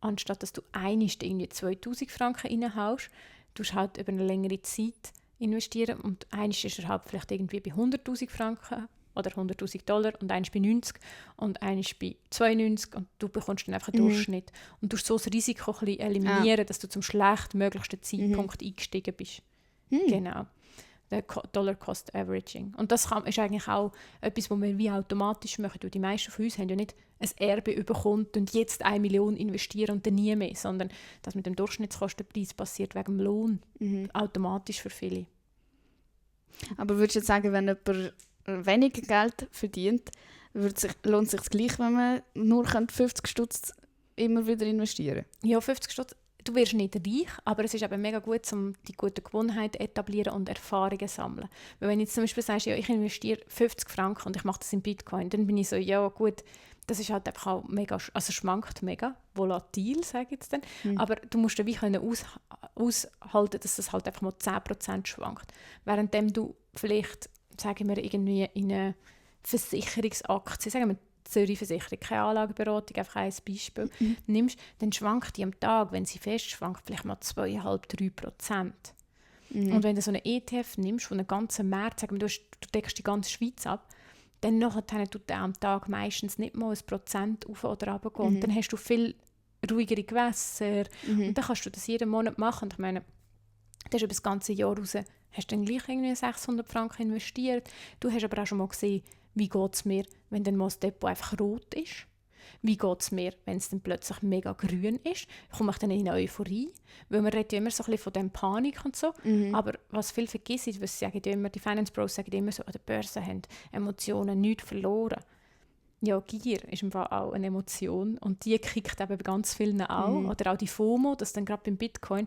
[SPEAKER 2] anstatt dass du einmal irgendwie 2000 Franken reinhaust, du halt über eine längere Zeit investieren und eines ist er halt vielleicht irgendwie bei 100'000 Franken oder 100'000 Dollar und eines bei 90 und eines bei 92 und du bekommst dann einfach einen Durchschnitt. Und du so das Risiko ein bisschen eliminieren, dass du zum schlechtmöglichsten Zeitpunkt eingestiegen bist. Genau. Der Dollar Cost Averaging. Und das ist eigentlich auch etwas, was wir wie automatisch machen. Die meisten von uns haben ja nicht ein Erbe bekommen und jetzt 1 Million investieren und dann nie mehr, sondern das mit dem Durchschnittskostenpreis passiert wegen dem Lohn. Automatisch für viele.
[SPEAKER 1] Aber würdest du jetzt sagen, wenn jemand weniger Geld verdient, lohnt es sich gleich, wenn man nur 50 Stutz immer wieder investieren kann?
[SPEAKER 2] Ja, 50 Stutz. Du wirst nicht reich, aber es ist eben mega gut, um die guten Gewohnheiten zu etablieren und Erfahrungen zu sammeln. Weil wenn du jetzt zum Beispiel sagst, ja, ich investiere 50 Franken und ich mache das in Bitcoin, dann bin ich so, ja gut, das ist halt einfach auch mega, also schwankt mega, volatil, sage ich jetzt dann. Aber du musst dann wie können aushalten, dass das halt einfach mal 10% schwankt. Währenddem du vielleicht, sagen wir, irgendwie in eine Versicherungsaktie, sagen wir Zürich Versicherung, keine Anlageberatung, einfach ein Beispiel, nimmst, dann schwankt die am Tag, wenn sie fest schwankt, vielleicht mal 2,5–3%. Und wenn du so einen ETF nimmst, von einem ganzen Markt, sagen wir, du deckst die ganze Schweiz ab, dann tut der am Tag meistens nicht mal 1% auf oder runter gehen. Und dann hast du viel ruhigere Gewässer und dann kannst du das jeden Monat machen. Und ich meine, das ist über das ganze Jahr raus, hast du dann gleich irgendwie 600 Franken investiert. Du hast aber auch schon mal gesehen, wie geht es mir, wenn dann mal das Depot einfach rot ist? Wie geht es mir, wenn es dann plötzlich mega grün ist? Komme ich dann in eine Euphorie? Weil man redet ja immer so ein bisschen von der Panik und so. Aber was viel vergisst ist, was sagen ja immer, die Finance Pros sagen immer so, an der Börse haben Emotionen nichts verloren. Ja, Gier ist im Fall auch eine Emotion und die kickt eben bei ganz vielen auch. Oder auch die FOMO, das dann gerade beim Bitcoin,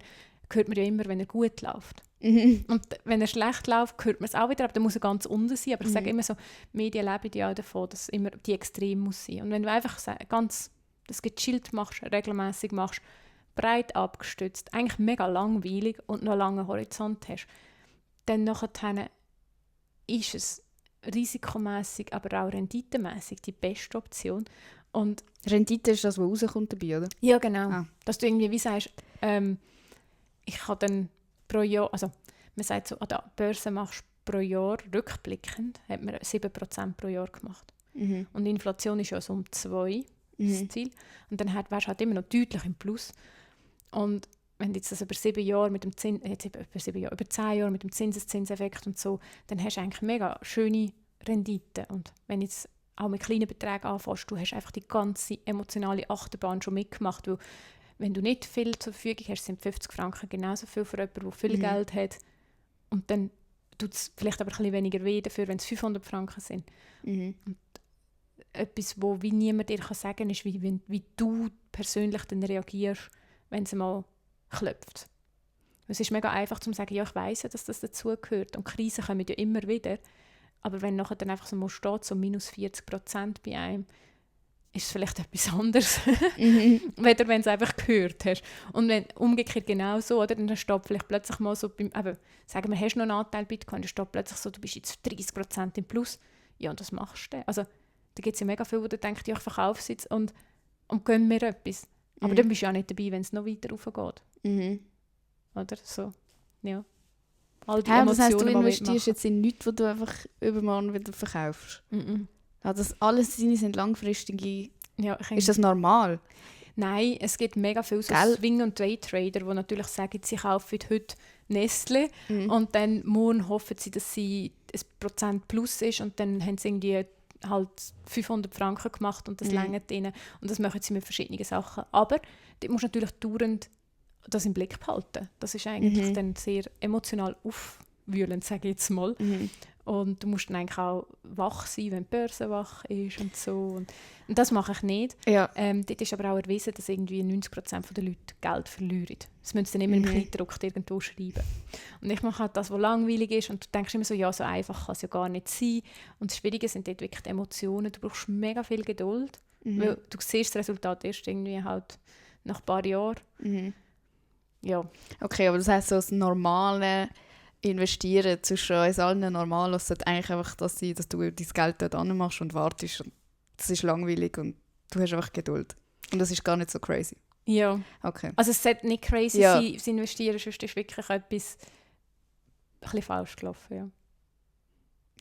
[SPEAKER 2] hört man ja immer, wenn er gut läuft. Und wenn er schlecht läuft, hört man es auch wieder, aber dann muss er ganz unten sein. Aber ich sage immer so, Medien leben ja auch davon, dass immer die Extrem muss sein. Und wenn du einfach ganz das gechillt machst, regelmäßig machst, breit abgestützt, eigentlich mega langweilig und noch einen langen Horizont hast, dann nachher ist es risikomässig, aber auch renditemäßig die beste Option. Und
[SPEAKER 1] Rendite ist das, was rauskommt dabei, oder?
[SPEAKER 2] ja, genau. Dass du irgendwie wie sagst, ich habe dann pro Jahr, also man sagt so, an der Börse machst du pro Jahr rückblickend, hat man 7% pro Jahr gemacht. Und die Inflation ist ja so um 2, das Ziel. Und dann wärst du halt immer noch deutlich im Plus. Und wenn du jetzt das über 7 Jahre mit dem über 10 Jahre mit dem Zinseszinseffekt und so, dann hast du eigentlich mega schöne Renditen. Und wenn jetzt auch mit kleinen Beträgen anfängst, du hast einfach die ganze emotionale Achterbahn schon mitgemacht, weil wenn du nicht viel zur Verfügung hast, sind 50 Franken genauso viel für jemanden, der viel Geld hat. Und dann tut es vielleicht aber ein bisschen weniger weh dafür, wenn es 500 Franken sind. Und etwas, wo wie niemand dir sagen kann, ist, wie du persönlich dann reagierst, wenn es mal klopft. Es ist mega einfach zu sagen, ja, ich weiss ja, dass das dazugehört. Und Krisen kommen ja immer wieder. Aber wenn nachher dann einfach so mal steht, so minus 40% bei einem, ist es vielleicht etwas anderes, weder wenn du es einfach gehört hast. Und wenn umgekehrt genau so, oder, dann steht vielleicht plötzlich mal so, sagen wir, hast du noch einen Anteil Bitcoin, dann steht plötzlich so, du bist jetzt 30% im Plus. Ja, und was machst du? Also, da gibt es ja mega viele, die denken, ja, ich verkaufe es jetzt und gönn mir etwas. Aber dann bist du ja nicht dabei, wenn es noch weiter raufgeht. Oder so, ja. All die
[SPEAKER 1] Das heisst, du
[SPEAKER 2] Emotionen, die
[SPEAKER 1] investierst jetzt in nichts, wo du einfach übermorgen wieder verkaufst? Ja, das alles sind langfristige...
[SPEAKER 2] Ja,
[SPEAKER 1] ist das normal?
[SPEAKER 2] Nein, es gibt mega viele so Swing- und Day-Trader, die natürlich sagen, sie kaufen heute Nestle und dann morgen hoffen sie, dass sie 1% plus ist und dann haben sie irgendwie halt 500 Franken gemacht und das reicht ihnen. Und das machen sie mit verschiedenen Sachen. Aber du musst natürlich dauernd das im Blick behalten. Das ist eigentlich dann sehr emotional aufwühlend, sage ich jetzt mal. Und du musst dann eigentlich auch wach sein, wenn die Börse wach ist und so. Und das mache ich nicht.
[SPEAKER 1] Ja.
[SPEAKER 2] Dort ist aber auch erwiesen, dass irgendwie 90% der Leute Geld verlieren. Das müssen sie dann immer im Kleindruck irgendwo schreiben. Und ich mache halt das, was langweilig ist. Und du denkst immer so, ja, so einfach kann es ja gar nicht sein. Und das Schwierige sind dort wirklich die Emotionen. Du brauchst mega viel Geduld. Weil du siehst das Resultat erst irgendwie halt nach ein paar Jahren. Ja. Okay,
[SPEAKER 1] aber das heisst, so das normale Investieren zwischen uns allen normal, es sollte eigentlich einfach das sein, dass du dein Geld dort anmachst und wartest. Und das ist langweilig und du hast einfach Geduld. Und das ist gar nicht so crazy.
[SPEAKER 2] Ja.
[SPEAKER 1] Okay.
[SPEAKER 2] Also es sollte nicht crazy sein, zu investieren, sonst ist wirklich etwas ein bisschen falsch gelaufen. Ja,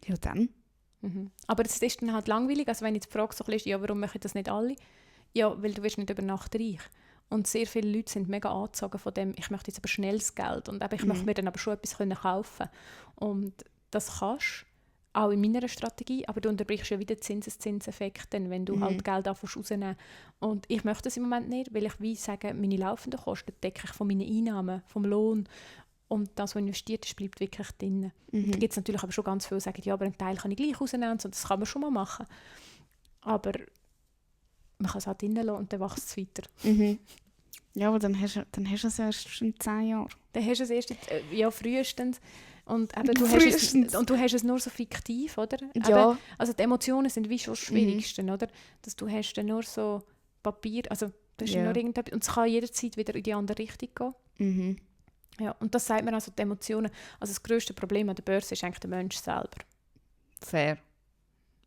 [SPEAKER 1] ja dann.
[SPEAKER 2] Aber es ist dann halt langweilig. Also wenn ich die Frage so ist, ja, warum machen das nicht alle? Ja, weil du wirst nicht über Nacht reich. Und sehr viele Leute sind mega angezogen von dem, ich möchte jetzt aber schnelles Geld und ich möchte mir dann aber schon etwas kaufen. Und das kannst du, auch in meiner Strategie, aber du unterbrichst ja wieder den Zinseszinseffekt, wenn du halt Geld rausnehmen. Und ich möchte das im Moment nicht, weil ich wie sage, meine laufenden Kosten decke ich von meinen Einnahmen, vom Lohn. Und das, was investiert ist, bleibt wirklich drin. Und da gibt es natürlich aber schon ganz viele, die sagen, ja, aber einen Teil kann ich gleich rausnehmen, so, das kann man schon mal machen. Aber man kann es halt drin lassen und dann wächst es weiter.
[SPEAKER 1] Ja, aber dann hast du es erst in 10 Jahren.
[SPEAKER 2] Dann hast du es erst, frühestens. Und eben, du hast es nur so fiktiv, oder?
[SPEAKER 1] Ja.
[SPEAKER 2] Eben, also die Emotionen sind wie schon das Schwierigste, oder? Dass du hast dann nur so Papier, also das ist nur irgendetwas, und es kann jederzeit wieder in die andere Richtung gehen. Ja, und das sagt man also, die Emotionen. Also das grösste Problem an der Börse ist eigentlich der Mensch selber.
[SPEAKER 1] Fair.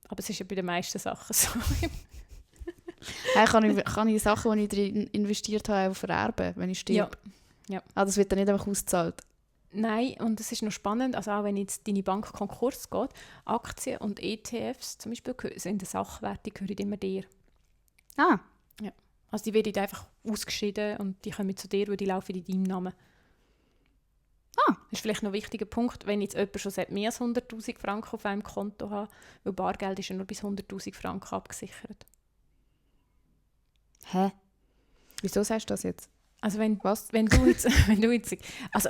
[SPEAKER 2] Aber es ist ja bei den meisten Sachen so.
[SPEAKER 1] Hey, kann ich Sachen, die ich drin investiert habe, auch vererben, wenn ich sterbe?
[SPEAKER 2] Ja.
[SPEAKER 1] Ah, das wird dann nicht einfach ausgezahlt?
[SPEAKER 2] Nein, und das ist noch spannend, also auch wenn jetzt deine Bank Konkurs geht, Aktien und ETFs zum Beispiel sind eine Sachwerte, die gehören immer dir.
[SPEAKER 1] Ah.
[SPEAKER 2] Ja. Also die werden einfach ausgeschieden und die kommen zu dir, weil die laufen in deinem Namen. Das ist vielleicht noch ein wichtiger Punkt, wenn jetzt jemand schon mehr als 100'000 Franken auf einem Konto hat, weil Bargeld ist ja nur bis 100'000 Franken abgesichert.
[SPEAKER 1] Hä? Wieso sagst du das jetzt?
[SPEAKER 2] Also wenn du jetzt also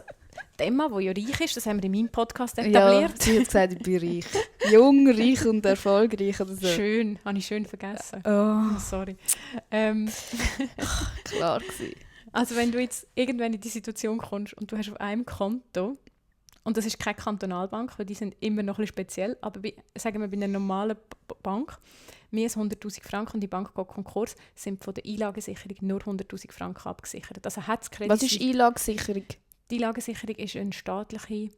[SPEAKER 2] die Emma, die ja reich ist, das haben wir in meinem Podcast etabliert.
[SPEAKER 1] Ja, sie hat gesagt, ich bin reich. Jung, reich und erfolgreich oder so.
[SPEAKER 2] Schön, habe ich schön vergessen.
[SPEAKER 1] Oh.
[SPEAKER 2] Sorry.
[SPEAKER 1] Klar gewesen.
[SPEAKER 2] Also wenn du jetzt irgendwann in die Situation kommst und du hast auf einem Konto, und das ist keine Kantonalbank, weil die sind immer noch ein bisschen speziell, aber sagen wir bei einer normalen Bank, mehr als 100'000 Franken und die Bank geht Konkurs, sind von der Einlagensicherung nur 100'000 Franken abgesichert. Also
[SPEAKER 1] was ist Einlagensicherung?
[SPEAKER 2] Die Einlagensicherung ist eine staatliche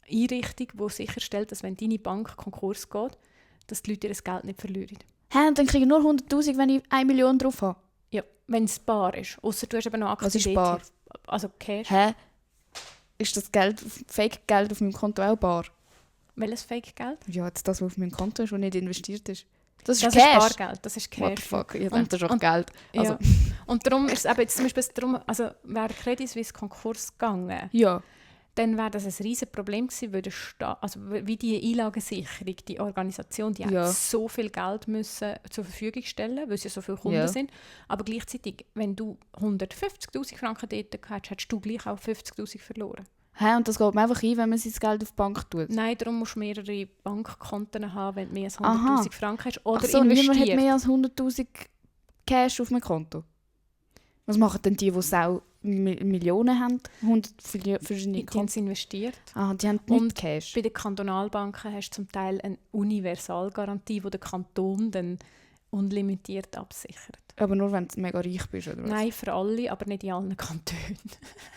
[SPEAKER 2] Einrichtung, die sicherstellt, dass wenn deine Bank Konkurs geht, dass die Leute ihr Geld nicht verlieren.
[SPEAKER 1] Hä, und dann kriege ich nur 100'000, wenn ich 1 Million drauf habe?
[SPEAKER 2] Ja, wenn es bar ist. Ausser du hast eben noch Aktien.
[SPEAKER 1] Was ist bar?
[SPEAKER 2] Also Cash.
[SPEAKER 1] Hä? Ist das Geld, Fake-Geld auf meinem Konto auch bar?
[SPEAKER 2] Welches Fake-Geld?
[SPEAKER 1] Ja, jetzt das, was auf meinem Konto ist, was nicht investiert ist. Das ist
[SPEAKER 2] Cash. Ist Bargeld, das ist Cash.
[SPEAKER 1] What the fuck, ich dachte, das ist auch Geld. Also.
[SPEAKER 2] Ja. Und darum ist es eben jetzt zum Beispiel, wäre Credit Suisse Konkurs gegangen,
[SPEAKER 1] ja.
[SPEAKER 2] dann wäre das ein riesiges Problem gewesen, weil also wie die Einlagensicherung, die Organisation, die hat so viel Geld müssen zur Verfügung stellen, weil es ja so viele Kunden sind. Aber gleichzeitig, wenn du 150'000 Franken dort gehabt hättest du gleich auch 50'000 verloren.
[SPEAKER 1] Hä, und das geht man einfach ein, wenn man sein Geld auf die Bank tut?
[SPEAKER 2] Nein, darum musst du mehrere Bankkonten haben, wenn du mehr als 100'000 Franken hast. Oder
[SPEAKER 1] niemand hat mehr als 100'000 Cash auf dem Konto. Was machen denn die auch Millionen haben? 100 verschiedene
[SPEAKER 2] Die haben es investiert.
[SPEAKER 1] Die haben nicht Cash.
[SPEAKER 2] Bei den Kantonalbanken hast du zum Teil eine Universalgarantie, die der Kanton dann unlimitiert absichert.
[SPEAKER 1] Aber nur, wenn du mega reich bist, oder was?
[SPEAKER 2] Nein, für alle, aber nicht in allen Kantonen.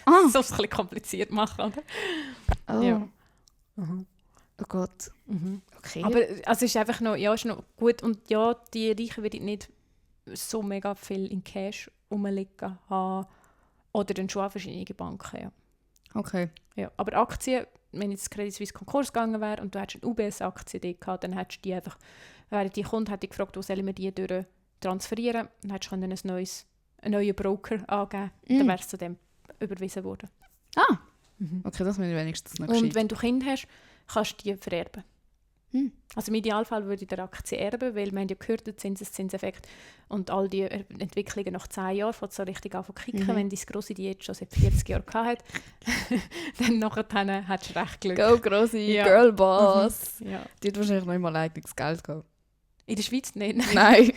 [SPEAKER 1] Das
[SPEAKER 2] soll es ein bisschen kompliziert machen, oder?
[SPEAKER 1] Oh.
[SPEAKER 2] Ja.
[SPEAKER 1] Oh Gott. Okay.
[SPEAKER 2] Aber es ist einfach noch, ist noch gut. Und ja, die Reichen werden nicht so mega viel in Cash rumliegen haben. Oder dann schon auch verschiedene Banken, ja.
[SPEAKER 1] Okay.
[SPEAKER 2] Ja, aber Aktien, wenn jetzt Credit Suisse Konkurs gegangen wäre und du hättest eine UBS-Aktie dort gehabt, dann hättest du die einfach, die Kunde hätte gefragt, wo sollen wir die durch transferieren, dann hättest du einen neuen Broker angeben, dann wärst du zu dem überwiesen worden.
[SPEAKER 1] Okay, das muss ich wenigstens noch
[SPEAKER 2] Und
[SPEAKER 1] gescheit.
[SPEAKER 2] wenn du Kinder hast, kannst du die vererben. Also im Idealfall würde ich die Aktie erben, weil wir haben ja gehört, der Zinseszinseffekt und all die Entwicklungen nach 10 Jahren fängt so richtig an zu kicken. Wenn deine Grosse die jetzt schon seit 40 Jahren hatte, dann nachher hättest du recht Glück.
[SPEAKER 1] Go, Grossi, Girlboss.
[SPEAKER 2] Ja.
[SPEAKER 1] Die hat wahrscheinlich noch immer eigenes Geld gehabt.
[SPEAKER 2] In der Schweiz nicht.
[SPEAKER 1] Nein.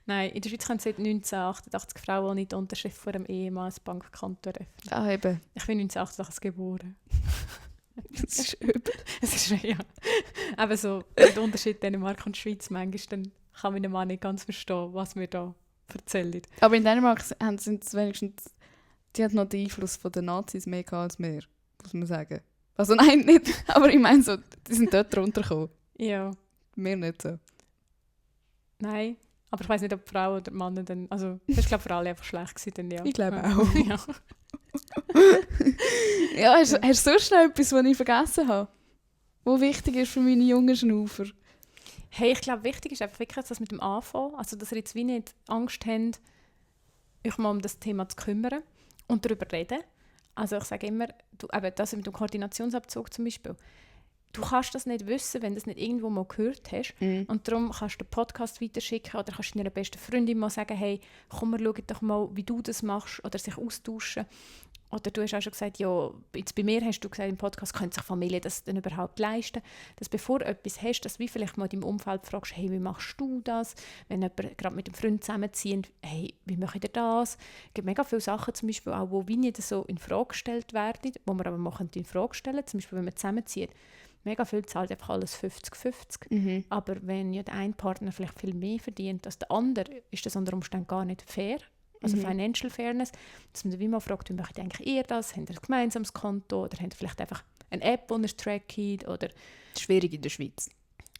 [SPEAKER 2] Nein, in der Schweiz können seit 1988 Frauen nicht die Unterschrift vor einem Ehemann ein Bankkonto öffnen.
[SPEAKER 1] Eben.
[SPEAKER 2] Ich bin 1988 geboren.
[SPEAKER 1] Das ist übel.
[SPEAKER 2] Es ist ja. Aber so, der Unterschied Dänemark und Schweiz, manchmal dann kann mein Mann nicht ganz verstehen, was wir da erzählen.
[SPEAKER 1] Aber in Dänemark sind es wenigstens, die hat noch den Einfluss von den Nazis mehr gehabt als wir, muss man sagen. Also nein, nicht, aber ich meine so, die sind dort drunter gekommen.
[SPEAKER 2] Ja.
[SPEAKER 1] Wir nicht so.
[SPEAKER 2] Nein, aber ich weiss nicht, ob die Frau oder Mann dann, also das ist glaube ich für alle einfach schlecht gewesen, dann, ja.
[SPEAKER 1] Ich glaube auch.
[SPEAKER 2] Ja.
[SPEAKER 1] Ja, hast du sonst noch etwas, was ich vergessen habe? Was wichtig ist für meine jungen Schnaufer?
[SPEAKER 2] Hey, ich glaube, wichtig ist einfach wirklich das mit dem Anfangen. Also, dass ihr jetzt wie nicht Angst habt, euch mal um das Thema zu kümmern und darüber reden. Also ich sage immer, eben das mit dem Koordinationsabzug zum Beispiel, du kannst das nicht wissen, wenn du es nicht irgendwo mal gehört hast. Und darum kannst du den Podcast weiterschicken oder kannst deiner besten Freundin mal sagen, hey, komm, wir schauen doch mal, wie du das machst oder sich austauschen. Oder du hast auch schon gesagt, ja, jetzt bei mir hast du gesagt, im Podcast könnte sich Familie das denn überhaupt leisten. Dass bevor du etwas hast, dass du vielleicht mal in deinem Umfeld fragst, hey, wie machst du das? Wenn jemand gerade mit einem Freund zusammenzieht, hey, wie macht ihr das? Es gibt mega viele Sachen, zum Beispiel auch, die wie nicht so in Frage gestellt werden, die man aber mal in Frage stellen kann. Zum Beispiel, wenn man zusammenzieht. Mega viel zahlt einfach alles 50-50. Aber wenn ja der eine Partner vielleicht viel mehr verdient als der andere, ist das unter Umständen gar nicht fair. Also Financial Fairness, dass man wie mal fragt, wie macht eigentlich ihr das? Habt ihr ein gemeinsames Konto oder habt ihr vielleicht einfach eine App, die ihr trackt? Oder
[SPEAKER 1] Schwierig in der Schweiz.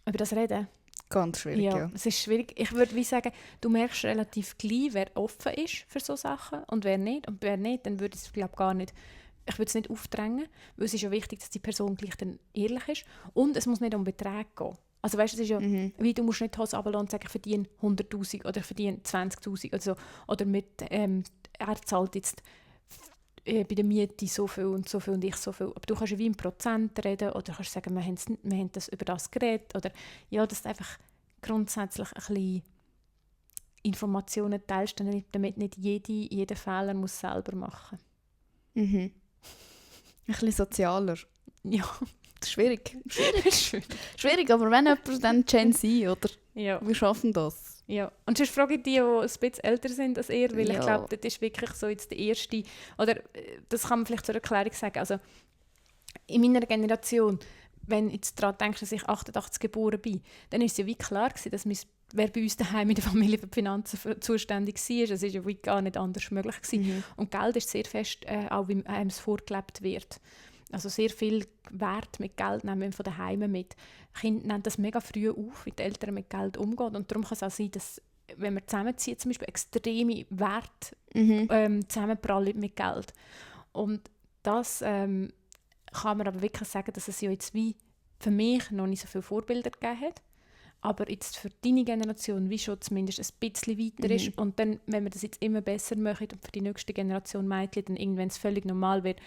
[SPEAKER 2] Über das reden?
[SPEAKER 1] Ganz schwierig, ja.
[SPEAKER 2] Es ist schwierig. Ich würde wie sagen, du merkst relativ gleich, wer offen ist für solche Sachen und wer nicht. Und wer nicht, dann würde ich es gar nicht, ich würde es nicht aufdrängen, weil es ist ja wichtig, dass die Person gleich dann ehrlich ist. Und es muss nicht um Beträge gehen. Also weißt, es ist ja, wie du musst nicht die Hose runterlassen und sagen, ich verdiene 100'000 oder ich verdiene 20'000 oder so. Oder mit, er zahlt jetzt bei der Miete so viel und ich so viel. Aber du kannst ja wie in Prozent reden oder kannst sagen, wir haben das über das geredet. Oder ja, dass du einfach grundsätzlich ein bisschen Informationen teilst, damit nicht jeden Fehler muss selber machen muss.
[SPEAKER 1] Ein bisschen sozialer.
[SPEAKER 2] Ja.
[SPEAKER 1] Schwierig. Schwierig, aber wenn jemand dann Gen Z, oder?
[SPEAKER 2] Ja.
[SPEAKER 1] Wir schaffen das.
[SPEAKER 2] Ja. Und sonst frage ich die ein bisschen älter sind als ihr, weil ich glaube, das ist wirklich so jetzt der erste, oder das kann man vielleicht zur Erklärung sagen, also in meiner Generation, wenn du jetzt daran denkst, dass ich 88 geboren bin, dann ist es ja wie klar gewesen, dass wer bei uns daheim in der Familie für die Finanzen zuständig war, das ist ja wie gar nicht anders möglich gewesen. Und Geld ist sehr fest, auch wie einem es vorgelebt wird. Also sehr viel Wert mit Geld nehmen wir von daheim mit. Kinder nehmen das mega früh auf, wie die Eltern mit Geld umgehen. Und darum kann es auch sein, dass, wenn wir zusammenziehen, zum Beispiel extreme Werte zusammenprallen mit Geld. Und das kann man aber wirklich sagen, dass es ja jetzt wie für mich noch nicht so viele Vorbilder gegeben hat. Aber jetzt für deine Generation wie schon zumindest ein bisschen weiter ist. Und dann, wenn wir das jetzt immer besser machen und für die nächste Generation Mädchen dann irgendwann es völlig normal wird,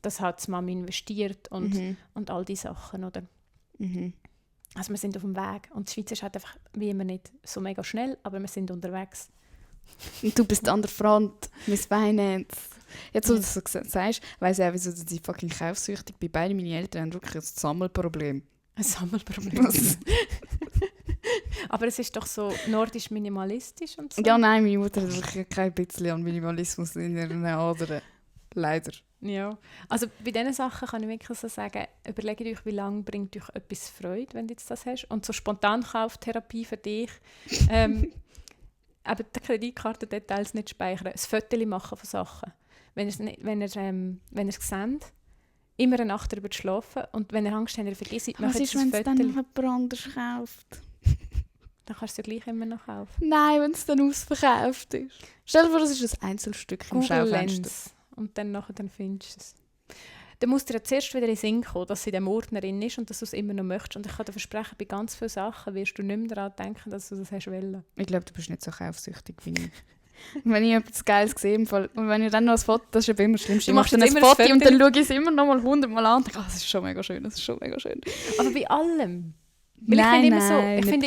[SPEAKER 2] das hat die Mama investiert und all diese Sachen, oder? Also wir sind auf dem Weg und die Schweiz ist halt einfach wie immer nicht so mega schnell, aber wir sind unterwegs.
[SPEAKER 1] Und du bist an der Front, Miss Finance. Jetzt, wo du das so sagst, weiss ich auch, wieso du die fucking kaufsüchtig bei beiden meinen Eltern haben wirklich ein Sammelproblem.
[SPEAKER 2] Ein Sammelproblem. Aber es ist doch so nordisch minimalistisch und so.
[SPEAKER 1] Ja, nein, meine Mutter hat wirklich kein bisschen an Minimalismus in ihren Adern. Leider.
[SPEAKER 2] Ja, also bei diesen Sachen kann ich wirklich so sagen, überlegt euch, wie lange bringt euch etwas Freude, wenn du jetzt das hast. Und so Spontankauftherapie für dich. Aber die Kreditkartendetails nicht speichern, ein Foto machen von Sachen. Wenn ihr es seht, immer eine Nacht darüber schlafen und wenn ihr Angst habt, ihr vergisst,
[SPEAKER 1] was ist, wenn es dann noch jemand anders kauft?
[SPEAKER 2] Dann kannst du es ja gleich immer noch kaufen.
[SPEAKER 1] Nein, wenn es dann ausverkauft ist. Stell dir vor, das ist ein Einzelstück im
[SPEAKER 2] Google
[SPEAKER 1] Schaufenster.
[SPEAKER 2] Lens. Und dann findest du es. Dann musst du ja zuerst wieder in den Sinn kommen, dass sie in dem Ordner drin ist und dass du es immer noch möchtest. Und ich kann dir versprechen, bei ganz vielen Sachen wirst du nicht mehr daran denken, dass du das hast wollen.
[SPEAKER 1] Ich glaube, du bist nicht so kaufsüchtig wie ich. Wenn ich etwas Geiles sehe, und wenn ich dann noch ein Foto, das ist immer das Schlimmste. Ich mache dann ein Foto und dann schaue ich es immer noch mal 100-mal an und denke, das ist schon mega schön, das ist schon mega schön.
[SPEAKER 2] Aber bei allem.
[SPEAKER 1] Nein,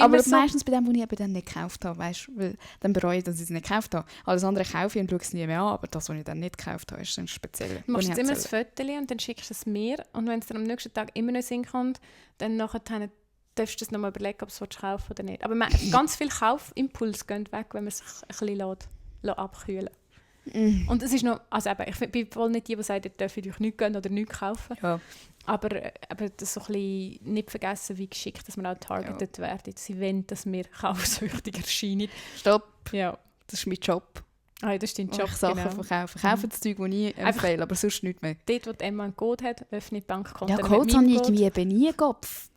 [SPEAKER 1] aber
[SPEAKER 2] so,
[SPEAKER 1] meistens bei dem, was ich eben dann nicht gekauft habe, weißt, weil dann bereue ich, dass ich es nicht gekauft habe. Alles andere kaufe ich und schaue es nie mehr an, aber das, was ich dann nicht gekauft habe, ist dann speziell.
[SPEAKER 2] Du machst jetzt immer ein Foto und dann schickst du es mir und wenn es dann am nächsten Tag immer noch in den Sinn kommt, dann nachher darfst du es nochmal überlegen, ob du es kaufen oder nicht. Aber ganz viele Kaufimpulse gehen weg, wenn man sich ein bisschen abkühlen lässt. Und es ist noch, also eben, ich bin wohl nicht die sagen, ihr dürft euch nichts gönnen oder nichts kaufen. Ja. Aber das so ein bisschen nicht vergessen, wie geschickt dass wir auch targeted werden. Sie wollen, dass wir kaufsüchtig erscheinen.
[SPEAKER 1] Stopp.
[SPEAKER 2] Ja.
[SPEAKER 1] Das ist mein Job.
[SPEAKER 2] Ah, das ist dein Job,
[SPEAKER 1] Sachen verkaufen. Kaufen das Zeug, das ich empfehle, aber sonst nicht mehr.
[SPEAKER 2] Dort, wo Emma einen Code hat, öffnet Bankkonto.
[SPEAKER 1] Ja, Codes habe ich irgendwie eben nie im Kopf.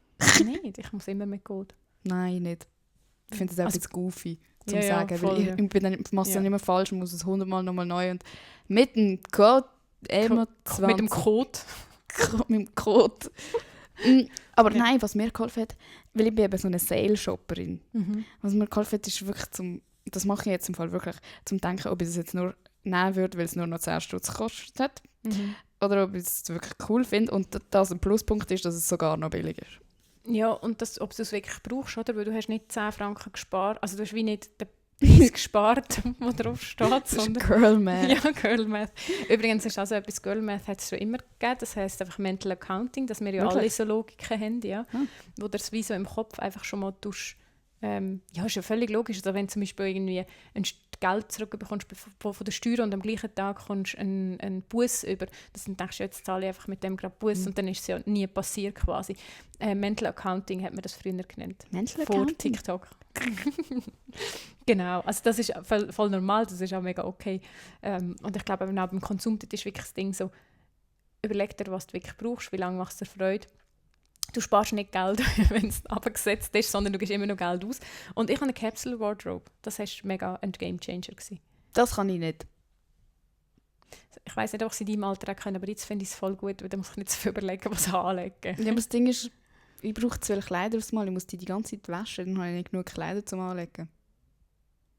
[SPEAKER 2] Nicht, ich muss immer mit Code.
[SPEAKER 1] Nein, nicht. Ich finde das auch ein bisschen goofy, zum
[SPEAKER 2] ja,
[SPEAKER 1] sagen.
[SPEAKER 2] Voll,
[SPEAKER 1] weil ich mache es dann immer falsch, muss es 100-mal nochmal neu. Und mit dem Code Emma 20.
[SPEAKER 2] Mit dem Code.
[SPEAKER 1] Mit dem Code. Aber nein, was mir geholfen hat, weil ich bin eben so eine Sale-Shopperin. Was mir geholfen hat, ist wirklich das mache ich jetzt im Fall wirklich, zum denken, ob ich das jetzt nur nehmen würde, weil es nur noch 10 Stutz kostet. Oder ob ich es wirklich cool finde. Und das ein Pluspunkt ist, dass es sogar noch billig ist. Ja,
[SPEAKER 2] und ob du es wirklich brauchst, oder? Weil du hast nicht 10 Franken gespart. Also du hast wie nicht den Preis gespart, der drauf steht.
[SPEAKER 1] Das ist Girl Math.
[SPEAKER 2] Ja, Girl Math. Übrigens ist also etwas, Girl Math hat es schon immer gegeben. Das heisst einfach Mental Accounting, dass wir ja alle so Logiken haben, ja, wo du es wie so im Kopf einfach schon mal tust. Ja, ist ja völlig logisch. Also wenn du zum Beispiel irgendwie ein Geld zurückbekommst von der Steuer und am gleichen Tag kommst du einen Bus über, dann denkst du, jetzt zahle ich einfach mit dem gerade Bus und dann ist es ja nie passiert quasi. Mental Accounting hat man das früher genannt.
[SPEAKER 1] Mental
[SPEAKER 2] vor
[SPEAKER 1] Accounting?
[SPEAKER 2] TikTok. Genau, also das ist voll normal, das ist auch mega okay. Und ich glaube, auch beim Konsum das ist wirklich das Ding so, überleg dir, was du wirklich brauchst, wie lange macht es dir Freude. Du sparst nicht Geld, wenn es abgesetzt ist, sondern du gibst immer noch Geld aus. Und ich habe eine Capsule Wardrobe. Das war mega ein Game Changer.
[SPEAKER 1] Das kann ich nicht.
[SPEAKER 2] Ich weiss nicht, ob ich es in deinem Alter auch kann, aber jetzt finde ich es voll gut, weil dann muss ich nicht so viel überlegen, was ich anlegen.
[SPEAKER 1] Ja, aber das Ding ist, ich brauche zu viele Kleider aufs Mal. Ich muss die ganze Zeit waschen, dann habe ich nicht genug Kleider zum Anlegen.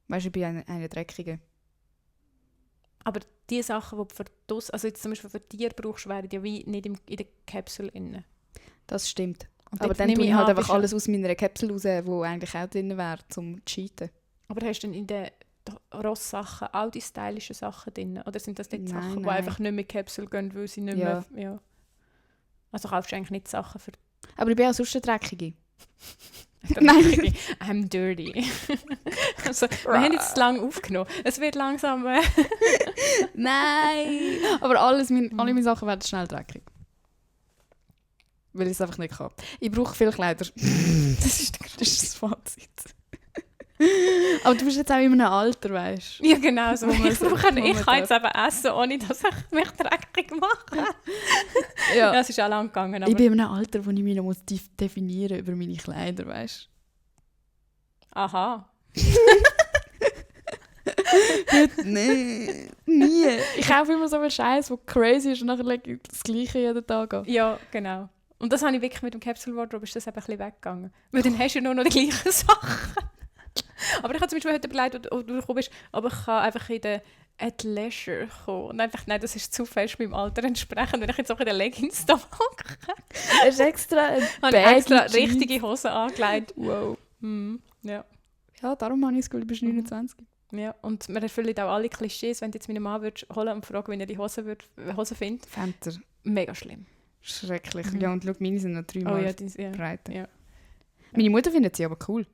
[SPEAKER 1] Weißt du, ich bin eine Dreckige.
[SPEAKER 2] Aber die Sachen, die du also jetzt zum Beispiel für Tiere brauchst, wären ja wie nicht in der Capsule drin.
[SPEAKER 1] Das stimmt. Aber dann tue ich halt einfach alles aus meiner Kapsel raus, wo eigentlich auch drin wäre, zum cheaten.
[SPEAKER 2] Aber hast du denn in den Ross-Sachen auch die stylischen Sachen drin? Oder sind das nicht Sachen,
[SPEAKER 1] nein.
[SPEAKER 2] die einfach nicht mehr Kapsel gehen, weil sie nicht mehr... Ja. Also kaufst du eigentlich nicht Sachen für...
[SPEAKER 1] Aber ich bin auch sonst eine Dreckige.
[SPEAKER 2] Nein. I'm dirty. Also, wir haben jetzt zu lange aufgenommen. Es wird langsam...
[SPEAKER 1] Nein! Aber alle meine Sachen werden schnell dreckig. Weil ich es einfach nicht kann. Ich brauche viele Kleider. Das ist das Fazit. Aber du bist jetzt auch in einem Alter, weißt du?
[SPEAKER 2] Ja, genau so. Ich kann jetzt eben essen, ohne dass ich mich dreckig mache. Ja, es ist auch lang gegangen. Aber
[SPEAKER 1] ich bin in einem Alter, wo ich mich noch definieren über meine Kleider, weißt du?
[SPEAKER 2] Aha.
[SPEAKER 1] Nein, nie. Ich kaufe immer so einen Scheiß, der crazy ist und nachher lege ich das Gleiche jeden Tag an.
[SPEAKER 2] Ja, genau. Und das habe ich wirklich mit dem Capsule Wardrobe, ist das eben ein bisschen weggegangen. Weil dann hast du nur noch die gleichen Sachen. Aber ich habe zum Beispiel heute überlegt, wo du gekommen bist, aber ich kann einfach in den Athleisure kommen. Und einfach, nein, das ist zu fest meinem Alter entsprechend, wenn ich jetzt auch in den Leggings da mache.
[SPEAKER 1] Hast du extra eine
[SPEAKER 2] Habe ich extra
[SPEAKER 1] Jeans?
[SPEAKER 2] richtige Hosen angelegt.
[SPEAKER 1] Wow.
[SPEAKER 2] Ja.
[SPEAKER 1] Ja, darum habe ich das Gefühl, du bist 29.
[SPEAKER 2] Ja, und wir erfüllen auch alle Klischees. Wenn du jetzt meinen Mann würdest holen und fragen, wie er die Hose findet.
[SPEAKER 1] Fänter.
[SPEAKER 2] Mega schlimm.
[SPEAKER 1] Schrecklich. Ja, und schau, meine sind noch 3 Mal
[SPEAKER 2] ja.
[SPEAKER 1] breiter.
[SPEAKER 2] Ja.
[SPEAKER 1] Meine Mutter findet sie aber cool.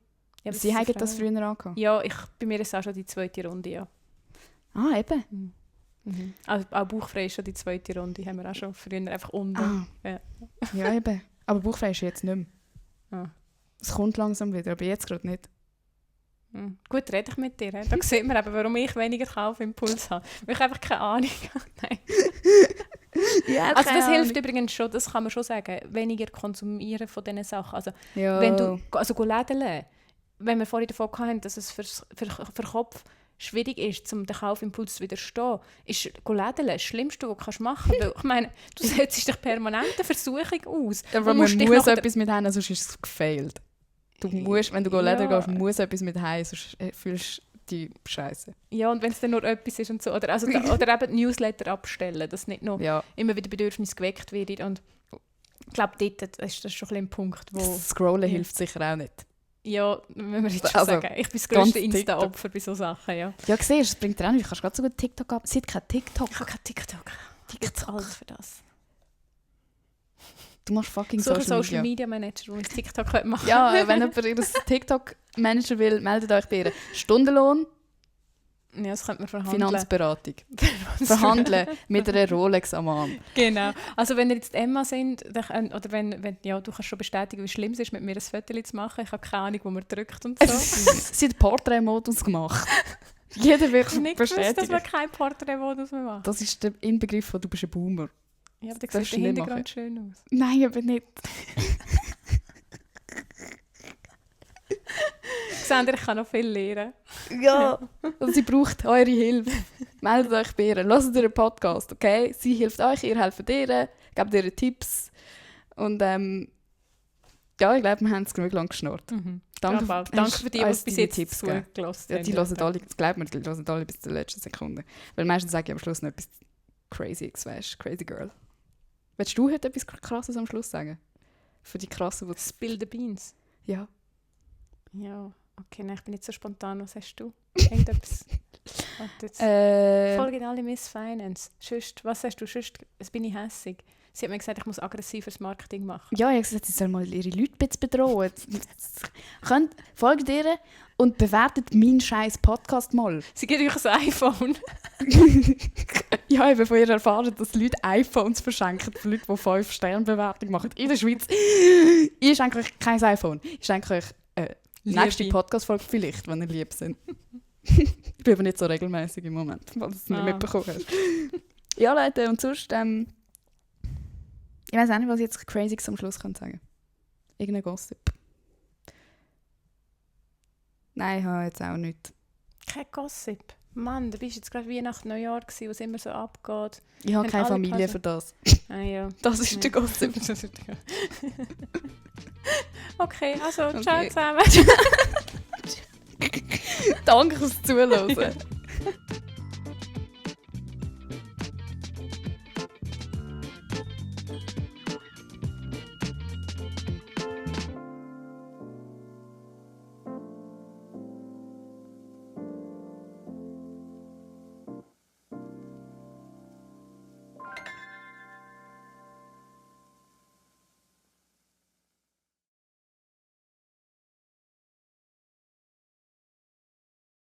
[SPEAKER 2] Ja,
[SPEAKER 1] Sie
[SPEAKER 2] ist
[SPEAKER 1] haben
[SPEAKER 2] eine
[SPEAKER 1] das
[SPEAKER 2] Frau.
[SPEAKER 1] früher angehabt.
[SPEAKER 2] Ja, bei mir ist es auch schon die zweite Runde, ja.
[SPEAKER 1] Ah, eben.
[SPEAKER 2] Also auch bauchfrei ist schon die zweite Runde, haben wir auch schon früher einfach unten.
[SPEAKER 1] Ah.
[SPEAKER 2] Ja.
[SPEAKER 1] Ja, eben. Aber bauchfrei ist jetzt nicht mehr.
[SPEAKER 2] Ah.
[SPEAKER 1] Es kommt langsam wieder, aber jetzt gerade nicht.
[SPEAKER 2] Gut, rede ich mit dir. Da sieht man eben, warum ich weniger Kaufimpuls habe. Weil ich einfach keine Ahnung habe. Nein.
[SPEAKER 1] Ja,
[SPEAKER 2] Also das hilft übrigens schon, das kann man schon sagen, weniger konsumieren von diesen Sachen. Also
[SPEAKER 1] Ja.
[SPEAKER 2] wenn du lädeln, wenn wir vorhin davon hatten, dass es für Kopf schwierig ist, um den Kaufimpuls zu widerstehen, ist lädeln das Schlimmste, was du machen kannst. Weil, ich meine, du setzt dich permanent eine Versuchung aus.
[SPEAKER 1] Aber man muss etwas mit haben, sonst ist es gefailt. Du musst, wenn du lädeln gehst, muss etwas mit haben, sonst fühlst du dich scheiße.
[SPEAKER 2] Ja, und wenn es dann nur etwas ist und so. Oder eben die Newsletter abstellen, dass nicht noch immer wieder Bedürfnis geweckt wird. Und ich glaube, dort ist das schon ein Punkt, wo...
[SPEAKER 1] Das Scrollen hilft sicher auch nicht.
[SPEAKER 2] Ja, wenn wir jetzt schon sagen. Ich bin das grösste Insta-Opfer bei solchen Sachen, ja.
[SPEAKER 1] Ja, siehst du, es bringt dir auch nicht. Du kannst gerade so gut TikTok ab. Sie hat kein TikTok.
[SPEAKER 2] Ich habe kein TikTok. Ich zahle für das.
[SPEAKER 1] Du machst fucking
[SPEAKER 2] Suche
[SPEAKER 1] Social
[SPEAKER 2] Media Manager, der ein TikTok machen
[SPEAKER 1] Ja, wenn jemand ihr TikTok-Manager will, meldet euch bei ihr. Stundenlohn,
[SPEAKER 2] Ja, das könnte man verhandeln.
[SPEAKER 1] Finanzberatung. Verhandeln mit einer Rolex am Arm.
[SPEAKER 2] Genau. Also wenn ihr jetzt Emma sind, oder wenn ja, du kannst schon bestätigen, wie schlimm es ist, mit mir ein Foto zu machen. Ich habe keine Ahnung, wo man drückt und so.
[SPEAKER 1] Sie hat Porträtmodus gemacht. Jeder wird
[SPEAKER 2] Ich nicht gewusst, dass
[SPEAKER 1] bestätigen.
[SPEAKER 2] man kein Porträtmodus mehr macht.
[SPEAKER 1] Das ist der Inbegriff von «Du bist ein Boomer».
[SPEAKER 2] Ja, aber
[SPEAKER 1] Das
[SPEAKER 2] der
[SPEAKER 1] ist
[SPEAKER 2] sieht der
[SPEAKER 1] nicht
[SPEAKER 2] Hintergrund schön aus.
[SPEAKER 1] Nein, aber nicht.
[SPEAKER 2] Sandra, ich kann noch viel lernen.
[SPEAKER 1] Ja, und sie braucht eure Hilfe. Meldet euch bei ihr. Hört ihr einen Podcast, okay? Sie hilft euch, ihr helft ihr, gebt ihr Tipps. Und ja, ich glaube, wir haben es genug lang geschnurrt.
[SPEAKER 2] Danke für die
[SPEAKER 1] uns
[SPEAKER 2] bis
[SPEAKER 1] deine
[SPEAKER 2] jetzt zugelassen
[SPEAKER 1] Ja, die hören alle, glaub mir, die hören alle bis zur letzten Sekunde. Weil meistens sage ich am Schluss noch etwas Crazyes, weißt du? Crazy Girl. Willst du heute etwas Krasses am Schluss sagen? Für die Krassen, die...
[SPEAKER 2] Spill the Beans.
[SPEAKER 1] Ja.
[SPEAKER 2] Ja, okay, nein, ich bin nicht so spontan. Was hast du? Irgendetwas? Warte jetzt. Folgen alle Miss Finance. Sonst, was hast du? Sonst bin ich hässig. Sie hat mir gesagt, ich muss aggressives Marketing machen.
[SPEAKER 1] Ja, ich habe gesagt, sie soll mal ihre Leute ein bisschen bedrohen. Folgt ihr und bewertet meinen scheiß Podcast mal.
[SPEAKER 2] Sie gibt euch ein iPhone.
[SPEAKER 1] Ja, ich habe von ihr erfahren, dass Leute iPhones verschenken für Leute, die 5-Sterne-Bewertung machen. In der Schweiz. Ich schenke euch kein iPhone. Ich schenke euch nächste Podcast-Folge vielleicht, wenn ihr lieb sind. Ich bin aber nicht so regelmäßig im Moment, weil du es nicht mitbekommen hast. Ja, Leute, und sonst... ich weiß auch nicht, was ich jetzt crazy am Schluss sagen kann. Irgendein Gossip. Nein, ich habe jetzt auch nicht.
[SPEAKER 2] Kein Gossip. Mann, du bist jetzt gerade Weihnachten, Neujahr gewesen, was immer so abgeht.
[SPEAKER 1] Ich habe
[SPEAKER 2] Haben
[SPEAKER 1] keine
[SPEAKER 2] alle
[SPEAKER 1] Familie
[SPEAKER 2] quasi-
[SPEAKER 1] für das.
[SPEAKER 2] Ah ja.
[SPEAKER 1] Das ist der Gossip.
[SPEAKER 2] Okay, also ciao
[SPEAKER 1] Okay.
[SPEAKER 2] zusammen.
[SPEAKER 1] Danke fürs Zuhören.